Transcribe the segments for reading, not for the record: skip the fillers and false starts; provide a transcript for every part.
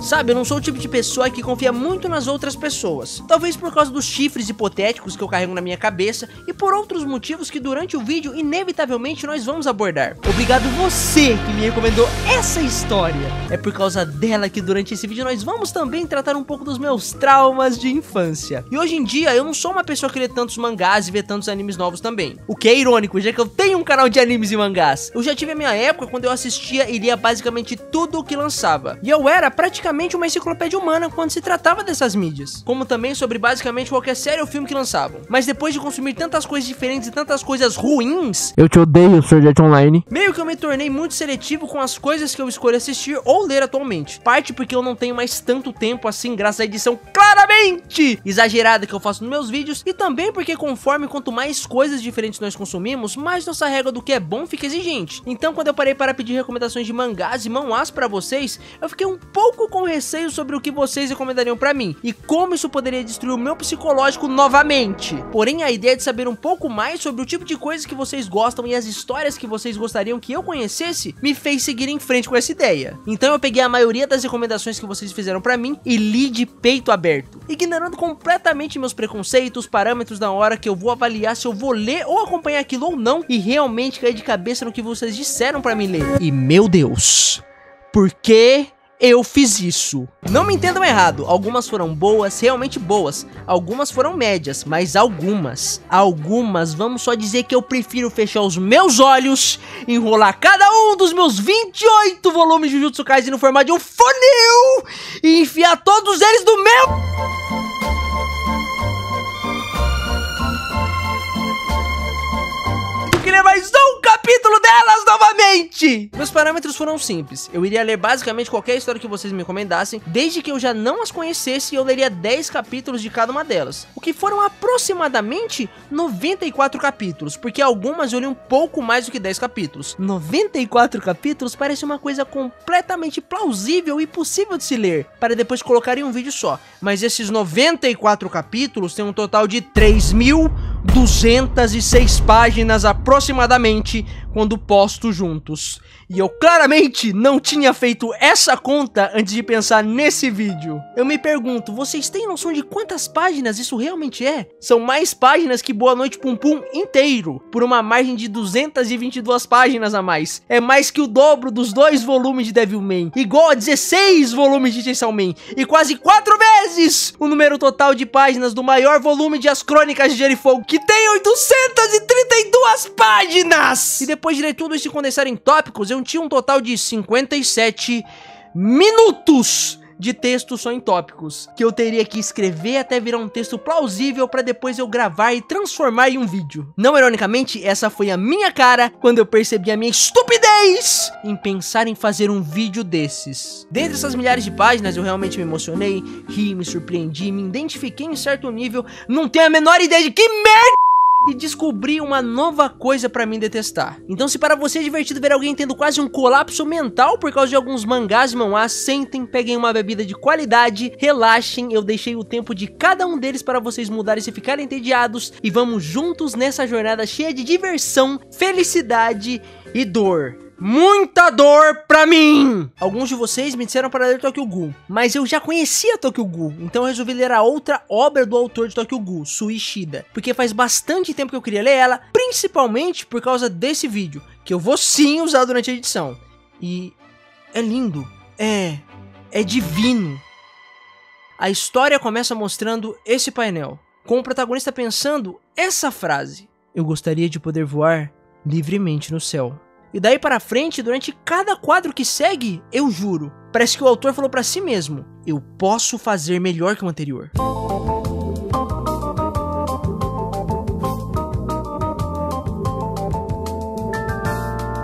Sabe, eu não sou o tipo de pessoa que confia muito nas outras pessoas. Talvez por causa dos chifres hipotéticos que eu carrego na minha cabeça e por outros motivos que durante o vídeo inevitavelmente nós vamos abordar. Obrigado você que me recomendou essa história. É por causa dela que durante esse vídeo nós vamos também tratar um pouco dos meus traumas de infância. E hoje em dia eu não sou uma pessoa que lê tantos mangás e vê tantos animes novos também. O que é irônico, já que eu tenho um canal de animes e mangás. Eu já tive a minha época quando eu assistia e lia basicamente tudo o que lançava. E eu era praticamente uma enciclopédia humana quando se tratava dessas mídias. Como também sobre basicamente qualquer série ou filme que lançavam. Mas depois de consumir tantas coisas diferentes e tantas coisas ruins... Eu te odeio, Sword Art Online. Meio que eu me tornei muito seletivo com as coisas que eu escolho assistir ou ler atualmente. Parte porque eu não tenho mais tanto tempo assim, graças à edição claramente exagerada que eu faço nos meus vídeos. E também porque conforme quanto mais coisas diferentes nós consumimos, mais nossa régua do que é bom fica exigente. Então quando eu parei para pedir recomendações de mangás e manhwas pra vocês, eu fiquei um pouco com receio sobre o que vocês recomendariam pra mim e como isso poderia destruir o meu psicológico novamente. Porém, a ideia de saber um pouco mais sobre o tipo de coisas que vocês gostam e as histórias que vocês gostariam que eu conhecesse, me fez seguir em frente com essa ideia. Então eu peguei a maioria das recomendações que vocês fizeram pra mim e li de peito aberto, ignorando completamente meus preconceitos, parâmetros na hora que eu vou avaliar se eu vou ler ou acompanhar aquilo ou não, e realmente cair de cabeça no que vocês disseram pra mim ler. E meu Deus, por que eu fiz isso? Não me entendam errado, algumas foram boas, realmente boas, algumas foram médias, mas algumas, vamos só dizer que eu prefiro fechar os meus olhos, enrolar cada um dos meus 28 volumes de Jujutsu Kaisen no formato de um funil e enfiar todos eles no meu... ler mais um capítulo delas novamente. Meus parâmetros foram simples. Eu iria ler basicamente qualquer história que vocês me recomendassem, desde que eu já não as conhecesse, e eu leria 10 capítulos de cada uma delas, o que foram aproximadamente 94 capítulos, porque algumas eu li um pouco mais do que 10 capítulos. 94 capítulos parece uma coisa completamente plausível e possível de se ler, para depois colocar em um vídeo só, mas esses 94 capítulos têm um total de 3.206 páginas aproximadamente quando posto juntos. E eu claramente não tinha feito essa conta antes de pensar nesse vídeo. Eu me pergunto, vocês têm noção de quantas páginas isso realmente é? São mais páginas que Boa Noite Pum Pum inteiro, por uma margem de 222 páginas a mais. É mais que o dobro dos 2 volumes de Devilman, igual a 16 volumes de Chainsaw Man, e quase 4 vezes o número total de páginas do maior volume de As Crônicas de Gelo e Fogo, que tem 832 páginas! E depois de ler tudo isso e condensar em tópicos, eu tinha um total de 57 minutos de texto só em tópicos, que eu teria que escrever até virar um texto plausível para depois eu gravar e transformar em um vídeo. Não ironicamente, essa foi a minha cara quando eu percebi a minha estupidez em pensar em fazer um vídeo desses. Dentre essas milhares de páginas, eu realmente me emocionei, ri, me surpreendi, me identifiquei em certo nível, não tenho a menor ideia de que merda, e descobri uma nova coisa pra mim detestar. Então, se para você é divertido ver alguém tendo quase um colapso mental por causa de alguns mangás e manhwas, sentem, peguem uma bebida de qualidade, relaxem, eu deixei o tempo de cada um deles para vocês mudarem se ficarem entediados, e vamos juntos nessa jornada cheia de diversão, felicidade e dor. Muita dor pra mim! Alguns de vocês me disseram para ler Tokyo Ghoul, mas eu já conhecia Tokyo Ghoul, então eu resolvi ler a outra obra do autor de Tokyo Ghoul, Sui Ishida, porque faz bastante tempo que eu queria ler ela, principalmente por causa desse vídeo, que eu vou sim usar durante a edição. E é lindo, é divino. A história começa mostrando esse painel, com o protagonista pensando essa frase: eu gostaria de poder voar livremente no céu. E daí para frente, durante cada quadro que segue, eu juro, parece que o autor falou para si mesmo: eu posso fazer melhor que o anterior.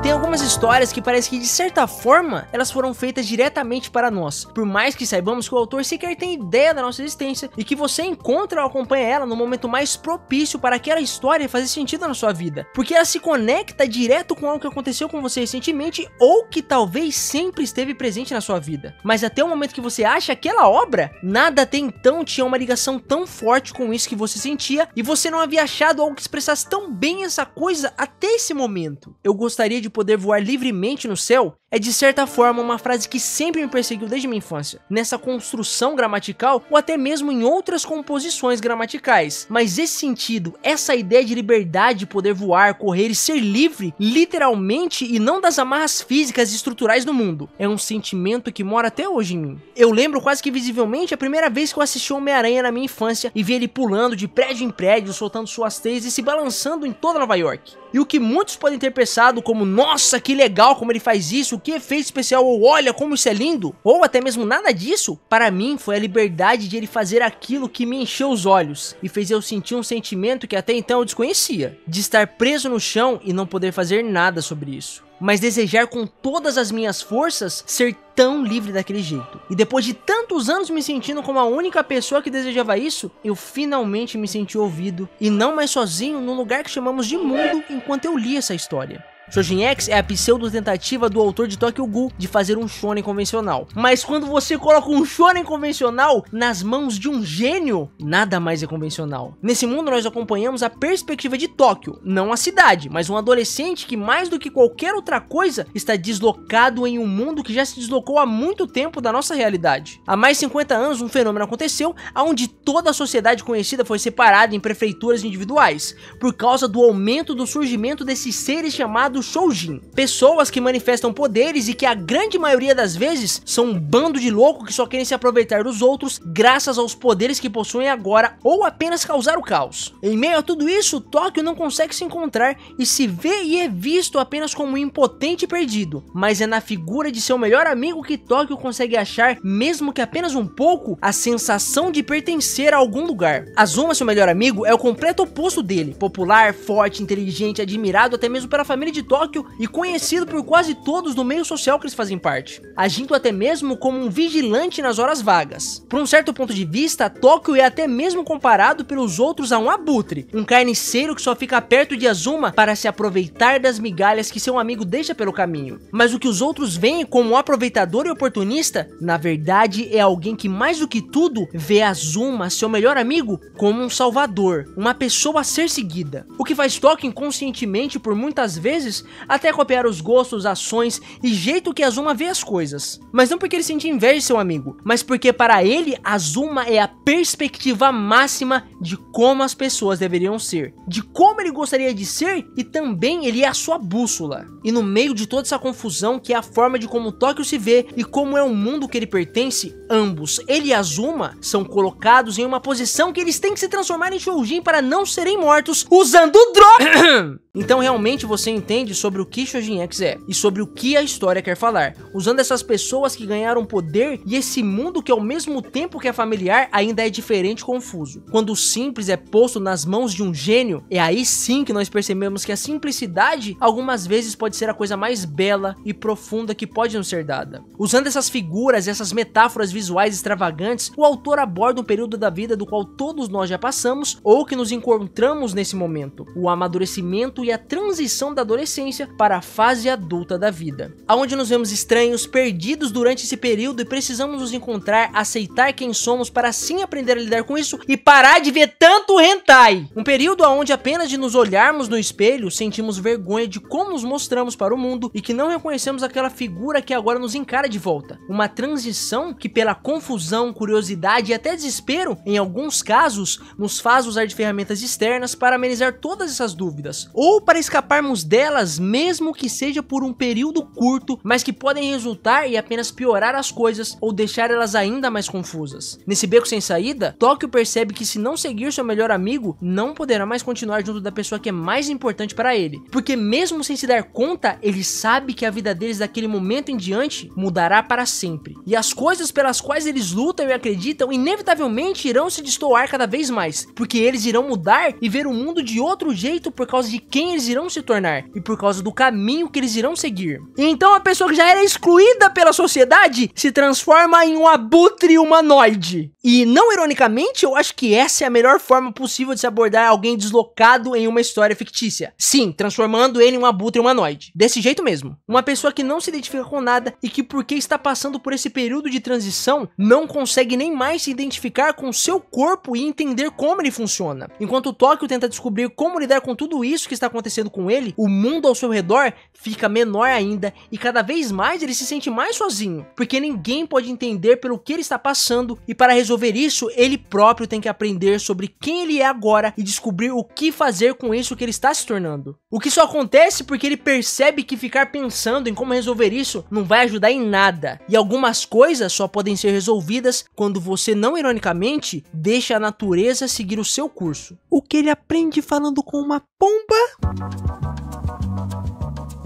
Tem algumas histórias que parece que de certa forma elas foram feitas diretamente para nós, por mais que saibamos que o autor sequer tem ideia da nossa existência e que você encontra ou acompanha ela no momento mais propício para aquela história fazer sentido na sua vida, porque ela se conecta direto com algo que aconteceu com você recentemente ou que talvez sempre esteve presente na sua vida, mas até o momento que você acha aquela obra, nada até então tinha uma ligação tão forte com isso que você sentia e você não havia achado algo que expressasse tão bem essa coisa até esse momento. Eu gostaria de poder voar livremente no céu é de certa forma uma frase que sempre me perseguiu desde minha infância, nessa construção gramatical ou até mesmo em outras composições gramaticais. Mas esse sentido, essa ideia de liberdade, de poder voar, correr e ser livre, literalmente, e não das amarras físicas e estruturais do mundo, é um sentimento que mora até hoje em mim. Eu lembro quase que visivelmente a primeira vez que eu assisti Homem-Aranha na minha infância e vi ele pulando de prédio em prédio, soltando suas teias e se balançando em toda Nova York. E o que muitos podem ter pensado como, nossa, que legal como ele faz isso, que efeito especial, ou olha como isso é lindo, ou até mesmo nada disso, para mim foi a liberdade de ele fazer aquilo que me encheu os olhos e fez eu sentir um sentimento que até então eu desconhecia, de estar preso no chão e não poder fazer nada sobre isso, mas desejar com todas as minhas forças ser tão livre daquele jeito. E depois de tantos anos me sentindo como a única pessoa que desejava isso, eu finalmente me senti ouvido e não mais sozinho no lugar que chamamos de mundo enquanto eu li essa história. Shojin X é a pseudo-tentativa do autor de Tokyo Ghoul de fazer um shonen convencional. Mas quando você coloca um shonen convencional nas mãos de um gênio, nada mais é convencional. Nesse mundo nós acompanhamos a perspectiva de Tóquio, não a cidade, mas um adolescente que mais do que qualquer outra coisa está deslocado em um mundo que já se deslocou há muito tempo da nossa realidade. Há mais de 50 anos um fenômeno aconteceu onde toda a sociedade conhecida foi separada em prefeituras individuais, por causa do aumento do surgimento desses seres chamados Shoujin, pessoas que manifestam poderes e que a grande maioria das vezes são um bando de loucos que só querem se aproveitar dos outros graças aos poderes que possuem agora ou apenas causar o caos. Em meio a tudo isso, Tóquio não consegue se encontrar e se vê e é visto apenas como um impotente perdido, mas é na figura de seu melhor amigo que Tóquio consegue achar, mesmo que apenas um pouco, a sensação de pertencer a algum lugar. Azuma, seu melhor amigo, é o completo oposto dele, popular, forte, inteligente, admirado até mesmo pela família de Tóquio e conhecido por quase todos do meio social que eles fazem parte, agindo até mesmo como um vigilante nas horas vagas. Por um certo ponto de vista, Tóquio é até mesmo comparado pelos outros a um abutre, um carniceiro que só fica perto de Azuma para se aproveitar das migalhas que seu amigo deixa pelo caminho. Mas o que os outros veem como um aproveitador e oportunista, na verdade é alguém que mais do que tudo vê Azuma, seu melhor amigo, como um salvador, uma pessoa a ser seguida. O que faz Tóquio inconscientemente por muitas vezes até copiar os gostos, ações e jeito que Azuma vê as coisas. Mas não porque ele sente inveja de seu amigo, mas porque para ele Azuma é a perspectiva máxima de como as pessoas deveriam ser, de como ele gostaria de ser, e também ele é a sua bússola. E no meio de toda essa confusão que é a forma de como Tóquio se vê e como é o mundo que ele pertence, ambos, ele e Azuma, são colocados em uma posição que eles têm que se transformar em Shoujin para não serem mortos usando droga. Então realmente você entende sobre o que Shojin X é e sobre o que a história quer falar, usando essas pessoas que ganharam poder e esse mundo que ao mesmo tempo que é familiar ainda é diferente e confuso. Quando o simples é posto nas mãos de um gênio, é aí sim que nós percebemos que a simplicidade algumas vezes pode ser a coisa mais bela e profunda que pode nos ser dada. Usando essas figuras, essas metáforas visuais extravagantes, o autor aborda um período da vida do qual todos nós já passamos ou que nos encontramos nesse momento, o amadurecimento e a transição da adolescência para a fase adulta da vida, aonde nos vemos estranhos, perdidos durante esse período e precisamos nos encontrar, aceitar quem somos para assim aprender a lidar com isso e parar de ver tanto hentai. Um período onde apenas de nos olharmos no espelho sentimos vergonha de como nos mostramos para o mundo e que não reconhecemos aquela figura que agora nos encara de volta. Uma transição que pela confusão, curiosidade e até desespero, em alguns casos, nos faz usar de ferramentas externas para amenizar todas essas dúvidas, ou para escaparmos delas, mesmo que seja por um período curto, mas que podem resultar e apenas piorar as coisas ou deixar elas ainda mais confusas. Nesse beco sem saída, Tóquio percebe que se não seguir seu melhor amigo, não poderá mais continuar junto da pessoa que é mais importante para ele, porque mesmo sem se dar conta, ele sabe que a vida deles daquele momento em diante mudará para sempre, e as coisas pelas quais eles lutam e acreditam inevitavelmente irão se destoar cada vez mais, porque eles irão mudar e ver o mundo de outro jeito por causa de quem eles irão se tornar e por causa do caminho que eles irão seguir. E então a pessoa que já era excluída pela sociedade se transforma em um abutre humanoide. E não ironicamente, eu acho que essa é a melhor forma possível de se abordar alguém deslocado em uma história fictícia. Sim, transformando ele em um abutre humanoide. Desse jeito mesmo. Uma pessoa que não se identifica com nada e que, porque está passando por esse período de transição, não consegue nem mais se identificar com o seu corpo e entender como ele funciona. Enquanto o Tóquio tenta descobrir como lidar com tudo isso que está acontecendo com ele, o mundo ao seu redor fica menor ainda e cada vez mais ele se sente mais sozinho, porque ninguém pode entender pelo que ele está passando e para resolver isso, ele próprio tem que aprender sobre quem ele é agora e descobrir o que fazer com isso que ele está se tornando. O que só acontece porque ele percebe que ficar pensando em como resolver isso não vai ajudar em nada. E algumas coisas só podem ser resolvidas quando você, não ironicamente, deixa a natureza seguir o seu curso. O que ele aprende falando com uma pomba?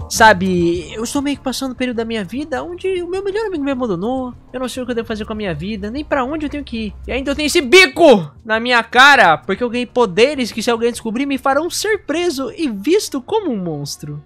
Sabe, eu estou meio que passando um período da minha vida onde o meu melhor amigo me abandonou. Eu não sei o que eu devo fazer com a minha vida, nem pra onde eu tenho que ir. E ainda eu tenho esse bico na minha cara, porque eu ganhei poderes que, se alguém descobrir, me farão ser preso e visto como um monstro.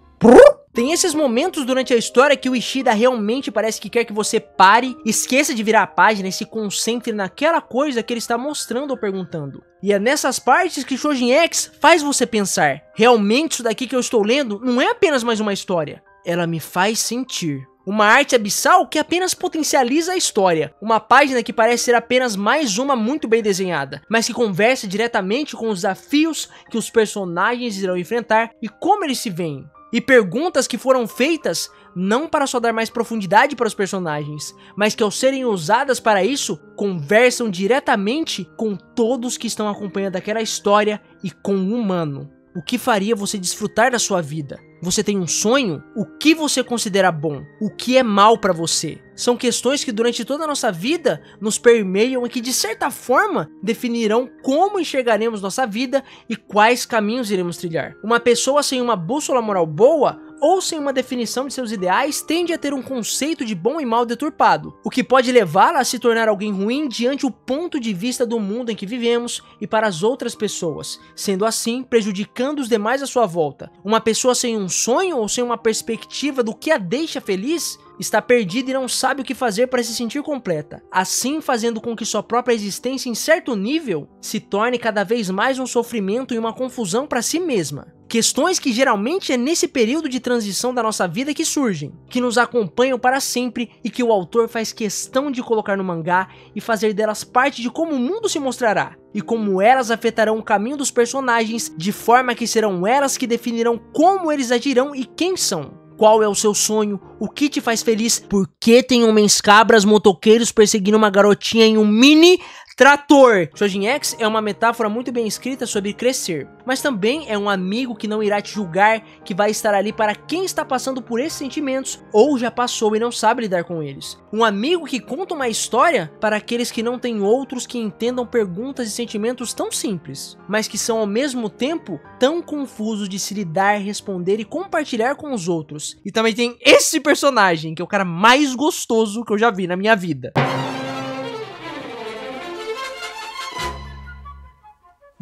Tem esses momentos durante a história que o Ishida realmente parece que quer que você pare, esqueça de virar a página e se concentre naquela coisa que ele está mostrando ou perguntando. E é nessas partes que Shojin X faz você pensar, realmente isso daqui que eu estou lendo não é apenas mais uma história, ela me faz sentir. Uma arte abissal que apenas potencializa a história. Uma página que parece ser apenas mais uma muito bem desenhada, mas que conversa diretamente com os desafios que os personagens irão enfrentar e como eles se veem. E perguntas que foram feitas não para só dar mais profundidade para os personagens, mas que ao serem usadas para isso, conversam diretamente com todos que estão acompanhando aquela história e com o humano. O que faria você desfrutar da sua vida? Você tem um sonho? O que você considera bom? O que é mal para você? São questões que durante toda a nossa vida nos permeiam e que de certa forma definirão como enxergaremos nossa vida e quais caminhos iremos trilhar. Uma pessoa sem uma bússola moral boa ou sem uma definição de seus ideais tende a ter um conceito de bom e mal deturpado, o que pode levá-la a se tornar alguém ruim diante o ponto de vista do mundo em que vivemos e para as outras pessoas, sendo assim prejudicando os demais à sua volta. Uma pessoa sem um sonho ou sem uma perspectiva do que a deixa feliz está perdida e não sabe o que fazer para se sentir completa, assim fazendo com que sua própria existência em certo nível se torne cada vez mais um sofrimento e uma confusão para si mesma. Questões que geralmente é nesse período de transição da nossa vida que surgem, que nos acompanham para sempre e que o autor faz questão de colocar no mangá e fazer delas parte de como o mundo se mostrará, e como elas afetarão o caminho dos personagens, de forma que serão elas que definirão como eles agirão e quem são. Qual é o seu sonho? O que te faz feliz? Por que tem homens cabras motoqueiros perseguindo uma garotinha em um mini trator? Shojin X é uma metáfora muito bem escrita sobre crescer, mas também é um amigo que não irá te julgar, que vai estar ali para quem está passando por esses sentimentos ou já passou e não sabe lidar com eles. Um amigo que conta uma história para aqueles que não têm outros que entendam perguntas e sentimentos tão simples, mas que são ao mesmo tempo tão confusos de se lidar, responder e compartilhar com os outros. E também tem esse personagem, que é o cara mais gostoso que eu já vi na minha vida.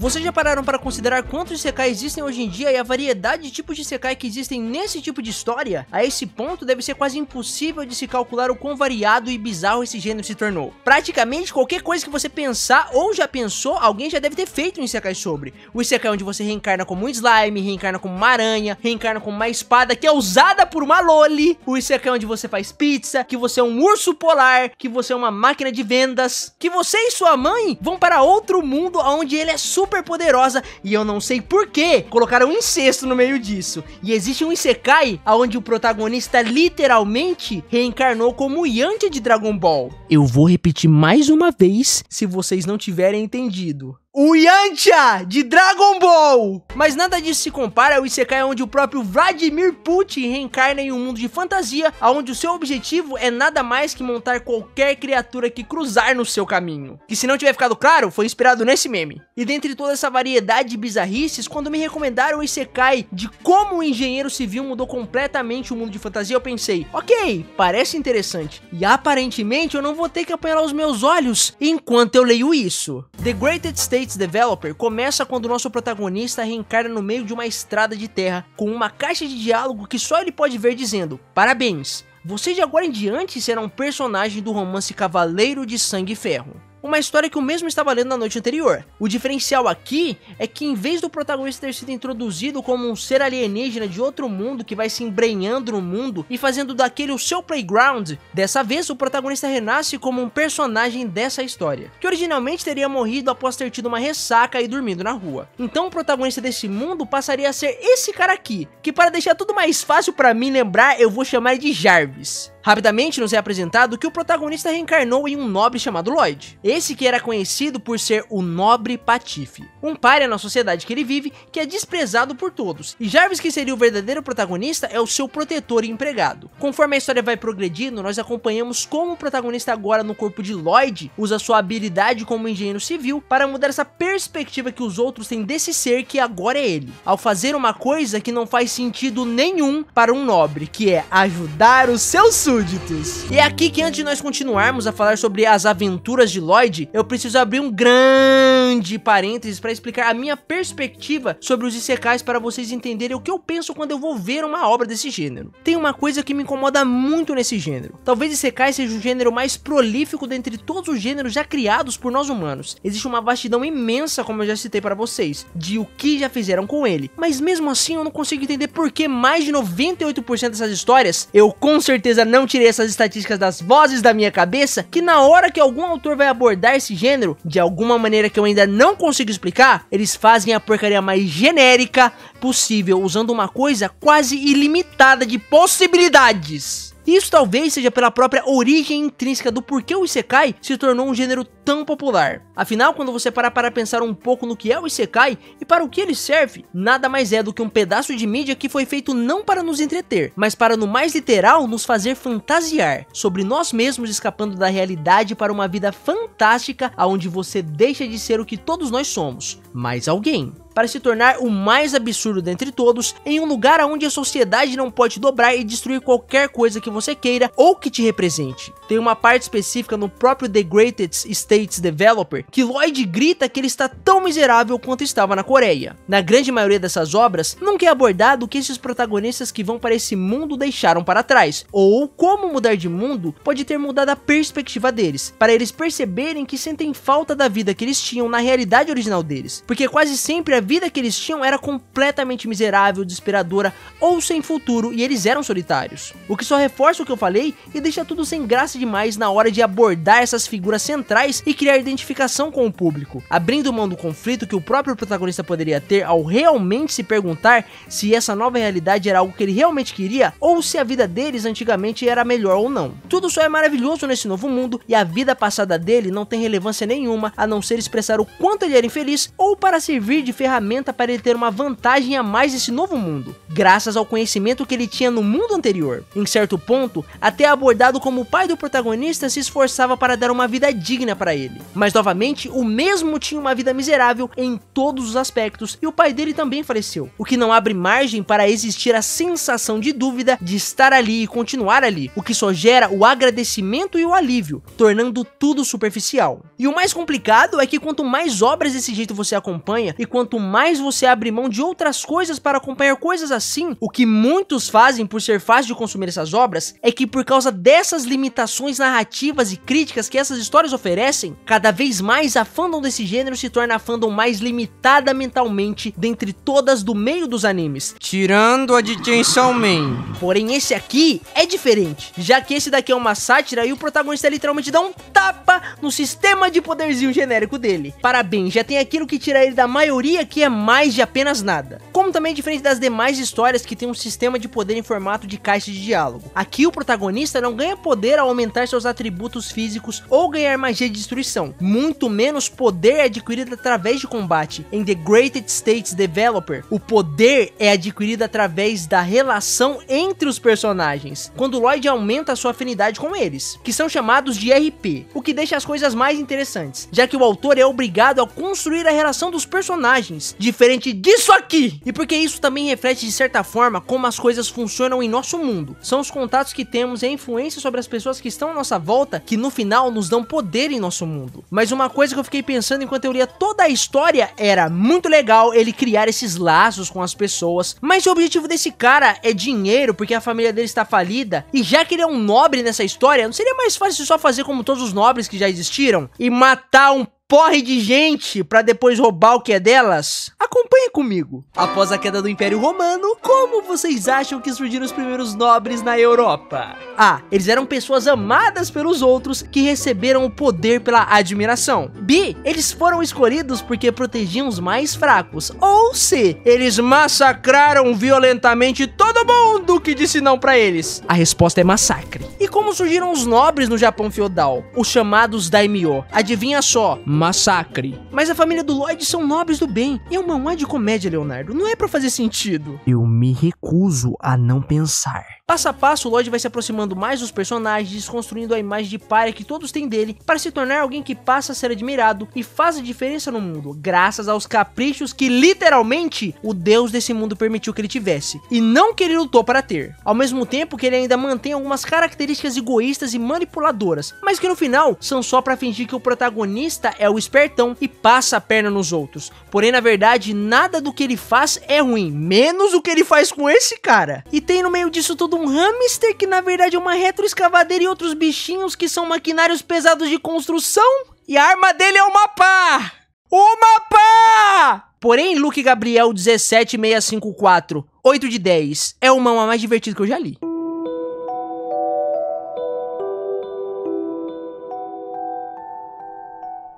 Vocês já pararam para considerar quantos Isekai existem hoje em dia e a variedade de tipos de Isekai que existem nesse tipo de história? A esse ponto deve ser quase impossível de se calcular o quão variado e bizarro esse gênero se tornou. Praticamente qualquer coisa que você pensar ou já pensou, alguém já deve ter feito um Isekai sobre. O Isekai onde você reencarna como um slime, reencarna como uma aranha, reencarna como uma espada que é usada por uma loli. O Isekai onde você faz pizza, que você é um urso polar, que você é uma máquina de vendas, que você e sua mãe vão para outro mundo onde ele é super poderosa e eu não sei por que colocaram incesto no meio disso. E existe um Isekai onde o protagonista literalmente reencarnou como o Yantia de Dragon Ball. Eu vou repetir mais uma vez se vocês não tiverem entendido. O Yantia de Dragon Ball! Mas nada disso se compara ao Isekai onde o próprio Vladimir Putin reencarna em um mundo de fantasia, onde o seu objetivo é nada mais que montar qualquer criatura que cruzar no seu caminho. Que, se não tiver ficado claro, foi inspirado nesse meme. E dentre toda essa variedade de bizarrices, quando me recomendaram o Isekai de como o engenheiro civil mudou completamente o mundo de fantasia, eu pensei, ok, parece interessante. E aparentemente eu não vou ter que apanhar os meus olhos enquanto eu leio isso. The Greatest States Developer começa quando o nosso protagonista reencarna no meio de uma estrada de terra com uma caixa de diálogo que só ele pode ver dizendo: parabéns, você de agora em diante será um personagem do romance Cavaleiro de Sangue e Ferro. uma história que eu mesmo estava lendo na noite anterior. O diferencial aqui é que em vez do protagonista ter sido introduzido como um ser alienígena de outro mundo que vai se embrenhando no mundo e fazendo daquele o seu playground, dessa vez o protagonista renasce como um personagem dessa história, que originalmente teria morrido após ter tido uma ressaca e dormindo na rua. Então o protagonista desse mundo passaria a ser esse cara aqui, que para deixar tudo mais fácil pra mim lembrar, eu vou chamar de Jarvis. Rapidamente nos é apresentado que o protagonista reencarnou em um nobre chamado Lloyd. Esse que era conhecido por ser o Nobre Patife, um pária na sociedade que ele vive, que é desprezado por todos. E Jarvis, que seria o verdadeiro protagonista, é o seu protetor e empregado. Conforme a história vai progredindo, nós acompanhamos como o protagonista agora no corpo de Lloyd usa sua habilidade como engenheiro civil para mudar essa perspectiva que os outros têm desse ser que agora é ele, ao fazer uma coisa que não faz sentido nenhum para um nobre, que é ajudar os seus súditos. E é aqui que, antes de nós continuarmos a falar sobre as aventuras de Lloyd, eu preciso abrir um grande parênteses para explicar a minha perspectiva sobre os isekais para vocês entenderem o que eu penso quando eu vou ver uma obra desse gênero. Tem uma coisa que me incomoda muito nesse gênero. Talvez isekai seja o gênero mais prolífico dentre todos os gêneros já criados por nós humanos. Existe uma vastidão imensa, como eu já citei para vocês, de o que já fizeram com ele. Mas mesmo assim eu não consigo entender por que mais de 98% dessas histórias, eu com certeza não tirei essas estatísticas das vozes da minha cabeça, que na hora que algum autor vai abordar esse gênero, de alguma maneira que eu ainda não consigo explicar, eles fazem a porcaria mais genérica possível, usando uma coisa quase ilimitada de possibilidades. Isso talvez seja pela própria origem intrínseca do porquê o isekai se tornou um gênero tão popular. Afinal, quando você parar para pensar um pouco no que é o isekai e para o que ele serve, nada mais é do que um pedaço de mídia que foi feito não para nos entreter, mas para, no mais literal, nos fazer fantasiar sobre nós mesmos, escapando da realidade para uma vida fantástica, onde você deixa de ser o que todos nós somos, mais alguém, para se tornar o mais absurdo dentre todos, em um lugar onde a sociedade não pode dobrar e destruir qualquer coisa que você queira ou que te represente. Tem uma parte específica no próprio The Greatest States Developer que Lloyd grita que ele está tão miserável quanto estava na Coreia. Na grande maioria dessas obras, nunca é abordado o que esses protagonistas que vão para esse mundo deixaram para trás, ou como mudar de mundo pode ter mudado a perspectiva deles, para eles perceberem que sentem falta da vida que eles tinham na realidade original deles, porque quase sempre a vida que eles tinham era completamente miserável, desesperadora ou sem futuro, e eles eram solitários. O que só reforça o que eu falei e deixa tudo sem graça demais na hora de abordar essas figuras centrais e criar identificação com o público, abrindo mão do conflito que o próprio protagonista poderia ter ao realmente se perguntar se essa nova realidade era algo que ele realmente queria ou se a vida deles antigamente era melhor ou não. Tudo só é maravilhoso nesse novo mundo e a vida passada dele não tem relevância nenhuma a não ser expressar o quanto ele era infeliz ou para servir de ferramenta para ele ter uma vantagem a mais nesse novo mundo, graças ao conhecimento que ele tinha no mundo anterior. Em certo ponto, até é abordado como o pai do protagonista se esforçava para dar uma vida digna para ele. Mas novamente, o mesmo tinha uma vida miserável em todos os aspectos e o pai dele também faleceu, o que não abre margem para existir a sensação de dúvida de estar ali e continuar ali, o que só gera o agradecimento e o alívio, tornando tudo superficial. E o mais complicado é que quanto mais obras desse jeito você acompanha e quanto mais você abre mão de outras coisas para acompanhar coisas assim, o que muitos fazem por ser fácil de consumir essas obras, é que por causa dessas limitações narrativas e críticas que essas histórias oferecem, cada vez mais a fandom desse gênero se torna a fandom mais limitada mentalmente dentre todas do meio dos animes, tirando a de Chainsaw Man. Porém esse aqui é diferente, já que esse daqui é uma sátira e o protagonista literalmente dá um tapa no sistema de poderzinho genérico dele. Parabéns, já tem aquilo que tira ele da maioria, que é mais de apenas nada. Como também é diferente das demais histórias que tem um sistema de poder em formato de caixa de diálogo. Aqui o protagonista não ganha poder ao aumentar seus atributos físicos ou ganhar magia de destruição. Muito menos poder é adquirido através de combate. Em The Greatest States Developer, o poder é adquirido através da relação entre os personagens, quando Lloyd aumenta a sua afinidade com eles, que são chamados de RP, o que deixa as coisas mais interessantes, já que o autor é obrigado a construir a relação dos personagens, diferente disso aqui. E porque isso também reflete de certa forma como as coisas funcionam em nosso mundo. São os contatos que temos e a influência sobre as pessoas que estão à nossa volta que no final nos dão poder em nosso mundo. Mas uma coisa que eu fiquei pensando enquanto eu lia toda a história era muito legal ele criar esses laços com as pessoas, mas o objetivo desse cara é dinheiro porque a família dele está falida, e já que ele é um nobre nessa história, não seria mais fácil só fazer como todos os nobres que já existiram e matar um porre de gente pra depois roubar o que é delas? Acompanhe comigo. Após a queda do Império Romano, como vocês acham que surgiram os primeiros nobres na Europa? A. Eles eram pessoas amadas pelos outros que receberam o poder pela admiração. B. Eles foram escolhidos porque protegiam os mais fracos. Ou C. Eles massacraram violentamente todo mundo que disse não pra eles. A resposta é massacre. E como surgiram os nobres no Japão feudal? Os chamados daimyo. Adivinha só? Massacre. Mas a família do Lloyd são nobres do bem. E é uma mangá de comédia, Leonardo. Não é pra fazer sentido. Eu me recuso a não pensar. Passo a passo, o Lloyd vai se aproximando mais dos personagens, desconstruindo a imagem de pária que todos têm dele, para se tornar alguém que passa a ser admirado e faz a diferença no mundo, graças aos caprichos que literalmente o deus desse mundo permitiu que ele tivesse, e não que ele lutou para ter. Ao mesmo tempo que ele ainda mantém algumas características egoístas e manipuladoras, mas que no final são só para fingir que o protagonista é o espertão e passa a perna nos outros. Porém, na verdade, nada do que ele faz é ruim, menos o que ele faz com esse cara. E tem no meio disso tudo um hamster que na verdade é uma retroescavadeira e outros bichinhos que são maquinários pesados de construção. E a arma dele é uma pá! Uma pá! Porém, Luke Gabriel 17654, 8 de 10, é o mangá mais divertido que eu já li.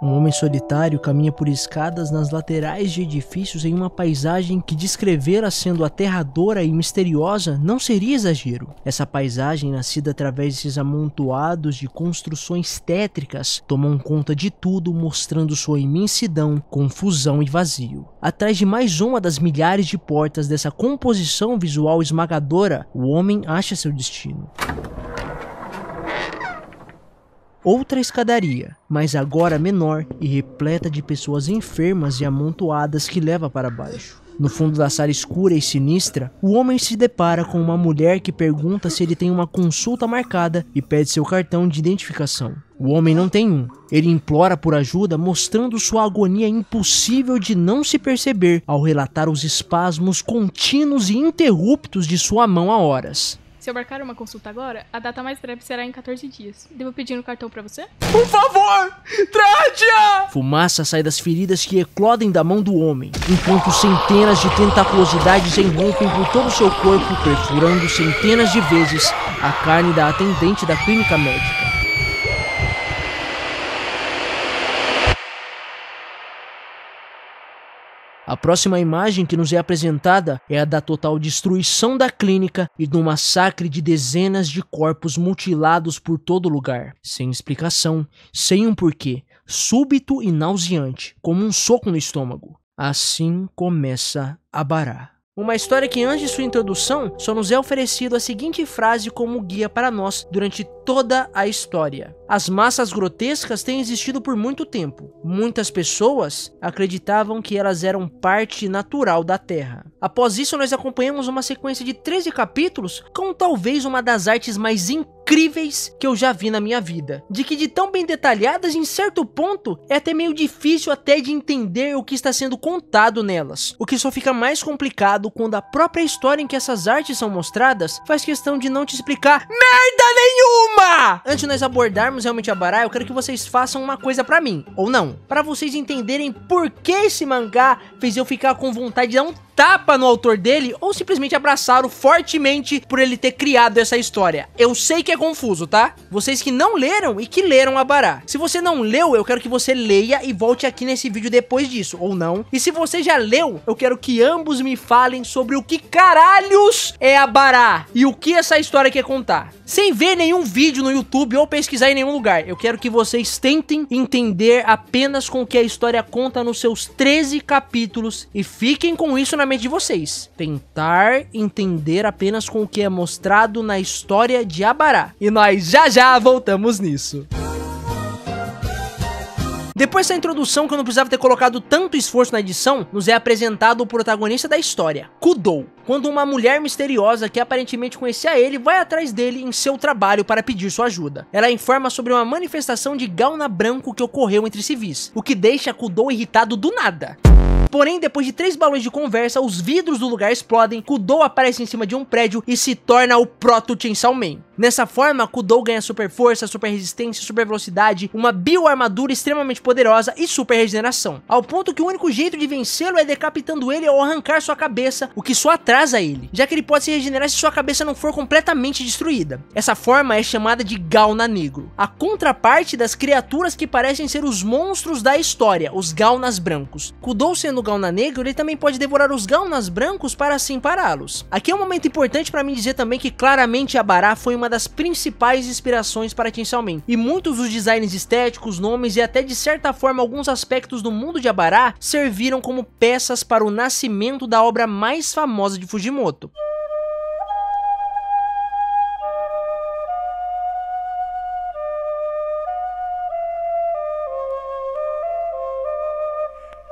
Um homem solitário caminha por escadas nas laterais de edifícios em uma paisagem que descrevera sendo aterradora e misteriosa não seria exagero. Essa paisagem, nascida através desses amontoados de construções tétricas, tomam conta de tudo, mostrando sua imensidão, confusão e vazio. Atrás de mais uma das milhares de portas dessa composição visual esmagadora, o homem acha seu destino. Outra escadaria, mas agora menor e repleta de pessoas enfermas e amontoadas que leva para baixo. No fundo da sala escura e sinistra, o homem se depara com uma mulher que pergunta se ele tem uma consulta marcada e pede seu cartão de identificação. O homem não tem um. Ele implora por ajuda, mostrando sua agonia impossível de não se perceber ao relatar os espasmos contínuos e ininterruptos de sua mão há horas. Se eu marcar uma consulta agora, a data mais breve será em 14 dias. Devo pedir um cartão pra você? Por favor, trate-a! Fumaça sai das feridas que eclodem da mão do homem, enquanto centenas de tentaculosidades irrompem por todo o seu corpo, perfurando centenas de vezes a carne da atendente da clínica médica. A próxima imagem que nos é apresentada é a da total destruição da clínica e do massacre de dezenas de corpos mutilados por todo lugar, sem explicação, sem um porquê, súbito e nauseante, como um soco no estômago. Assim começa Abará. Uma história que antes de sua introdução só nos é oferecido a seguinte frase como guia para nós durante toda a história. As massas grotescas têm existido por muito tempo. Muitas pessoas acreditavam que elas eram parte natural da Terra. Após isso, nós acompanhamos uma sequência de 13 capítulos com talvez uma das artes mais incríveis que eu já vi na minha vida. De tão bem detalhadas, em certo ponto, é até meio difícil até de entender o que está sendo contado nelas. O que só fica mais complicado quando a própria história em que essas artes são mostradas faz questão de não te explicar merda nenhuma! Antes de nós abordarmos realmente Abará, eu quero que vocês façam uma coisa pra mim, ou não, para vocês entenderem por que esse mangá fez eu ficar com vontade de dar um tapa no autor dele, ou simplesmente abraçá-lo fortemente por ele ter criado essa história. Eu sei que é confuso, tá? Vocês que não leram e que leram Abará. Se você não leu, eu quero que você leia e volte aqui nesse vídeo depois disso, ou não. E se você já leu, eu quero que ambos me falem sobre o que caralhos é Abará e o que essa história quer contar. Sem ver nenhum vídeo no YouTube ou pesquisar em nenhum lugar. Eu quero que vocês tentem entender apenas com o que a história conta nos seus 13 capítulos e fiquem com isso na mente de vocês. Tentar entender apenas com o que é mostrado na história de Abará. E nós já voltamos nisso. Depois dessa introdução que eu não precisava ter colocado tanto esforço na edição, nos é apresentado o protagonista da história, Kudou. Quando uma mulher misteriosa que aparentemente conhecia ele vai atrás dele em seu trabalho para pedir sua ajuda. Ela informa sobre uma manifestação de Gauna branco que ocorreu entre civis, o que deixa Kudou irritado do nada. Porém, depois de 3 balões de conversa, os vidros do lugar explodem, Kudou aparece em cima de um prédio e se torna o Proto Chainsaw Man. Dessa forma, Kudou ganha super força, super resistência, super velocidade, uma bioarmadura extremamente poderosa e super regeneração. Ao ponto que o único jeito de vencê-lo é decapitando ele ou arrancar sua cabeça, o que só atrasa ele, já que ele pode se regenerar se sua cabeça não for completamente destruída. Essa forma é chamada de Gauna Negro, a contraparte das criaturas que parecem ser os monstros da história, os Gaunas brancos. Kudou sendo Gauna Negro, ele também pode devorar os Gaunas brancos para assim pará-los. Aqui é um momento importante para mim dizer também que claramente Abará foi uma das principais inspirações para Chainsaw Man, e muitos dos designs estéticos, nomes e até de certa forma alguns aspectos do mundo de Abará serviram como peças para o nascimento da obra mais famosa de Fujimoto.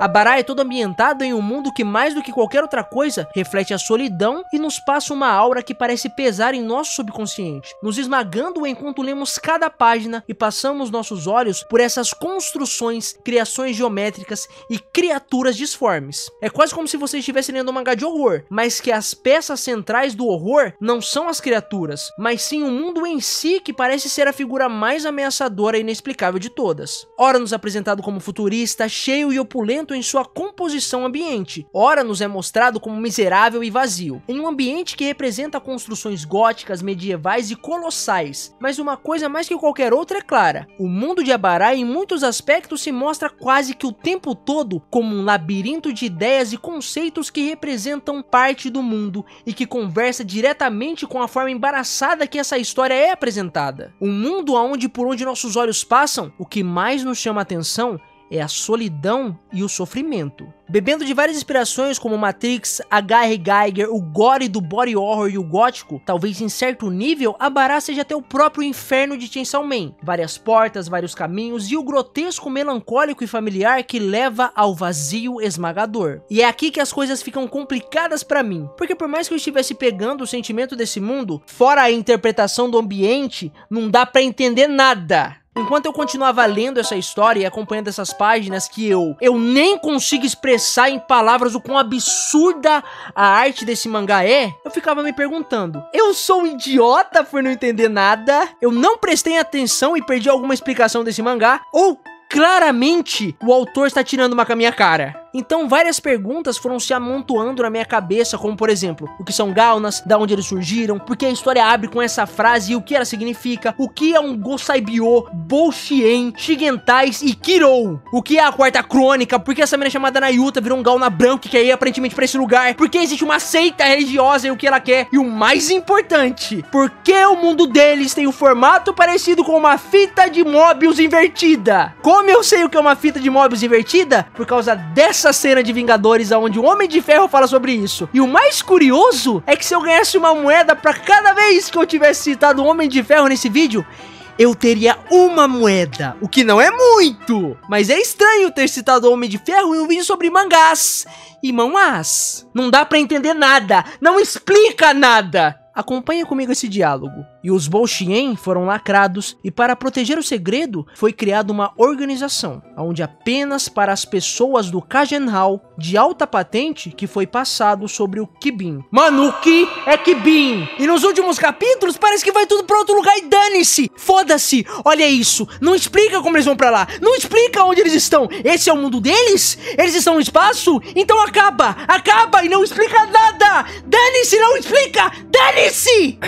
Abará é todo ambientado em um mundo que, mais do que qualquer outra coisa, reflete a solidão e nos passa uma aura que parece pesar em nosso subconsciente, nos esmagando enquanto lemos cada página e passamos nossos olhos por essas construções, criações geométricas e criaturas disformes. É quase como se você estivesse lendo um mangá de horror, mas que as peças centrais do horror não são as criaturas, mas sim o mundo em si, que parece ser a figura mais ameaçadora e inexplicável de todas. Ora nos apresentado como futurista, cheio e opulento em sua composição ambiente, ora nos é mostrado como miserável e vazio, em um ambiente que representa construções góticas, medievais e colossais. Mas uma coisa mais que qualquer outra é clara: o mundo de Abará em muitos aspectos se mostra quase que o tempo todo como um labirinto de ideias e conceitos que representam parte do mundo e que conversa diretamente com a forma embaraçada que essa história é apresentada. Um mundo onde, por onde nossos olhos passam, o que mais nos chama a atenção é a solidão e o sofrimento. Bebendo de várias inspirações como Matrix, H.R. Giger, o gore do body horror e o gótico, talvez em certo nível, Abará seja até o próprio inferno de Chainsaw Man. Várias portas, vários caminhos e o grotesco melancólico e familiar que leva ao vazio esmagador. E é aqui que as coisas ficam complicadas pra mim, porque por mais que eu estivesse pegando o sentimento desse mundo, fora a interpretação do ambiente, não dá pra entender nada. Enquanto eu continuava lendo essa história e acompanhando essas páginas que eu nem consigo expressar em palavras o quão absurda a arte desse mangá é, eu ficava me perguntando: eu sou um idiota por não entender nada? Eu não prestei atenção e perdi alguma explicação desse mangá? Ou claramente o autor está tirando uma com a minha cara? Então várias perguntas foram se amontoando na minha cabeça, como por exemplo, o que são Gaunas, da onde eles surgiram, porque a história abre com essa frase e o que ela significa, o que é um Gosaibyo, Bolshien, Shigentais e Kirou, o que é a quarta crônica, porque essa menina chamada Nayuta virou um Gauna branco que quer ir aparentemente pra esse lugar, porque existe uma seita religiosa e o que ela quer, e o mais importante, porque o mundo deles tem um formato parecido com uma fita de Mobius invertida. Como eu sei o que é uma fita de Mobius invertida? Por causa dessa cena de Vingadores onde o Homem de Ferro fala sobre isso. E o mais curioso é que se eu ganhasse uma moeda pra cada vez que eu tivesse citado o Homem de Ferro nesse vídeo, eu teria uma moeda, o que não é muito. Mas é estranho ter citado o Homem de Ferro em um vídeo sobre mangás e manhwas. Não dá pra entender nada, não explica nada. Acompanhe comigo esse diálogo. E os Bolshien foram lacrados, e para proteger o segredo, foi criada uma organização, onde apenas para as pessoas do Kagenhal, de alta patente, que foi passado sobre o Kibin. Mano, o que é Kibin? E nos últimos capítulos parece que vai tudo pra outro lugar e dane-se! Foda-se! Olha isso! Não explica como eles vão pra lá! Não explica onde eles estão! Esse é o mundo deles? Eles estão no espaço? Então acaba! Acaba e não explica nada! Dane-se, não explica! Dane-se!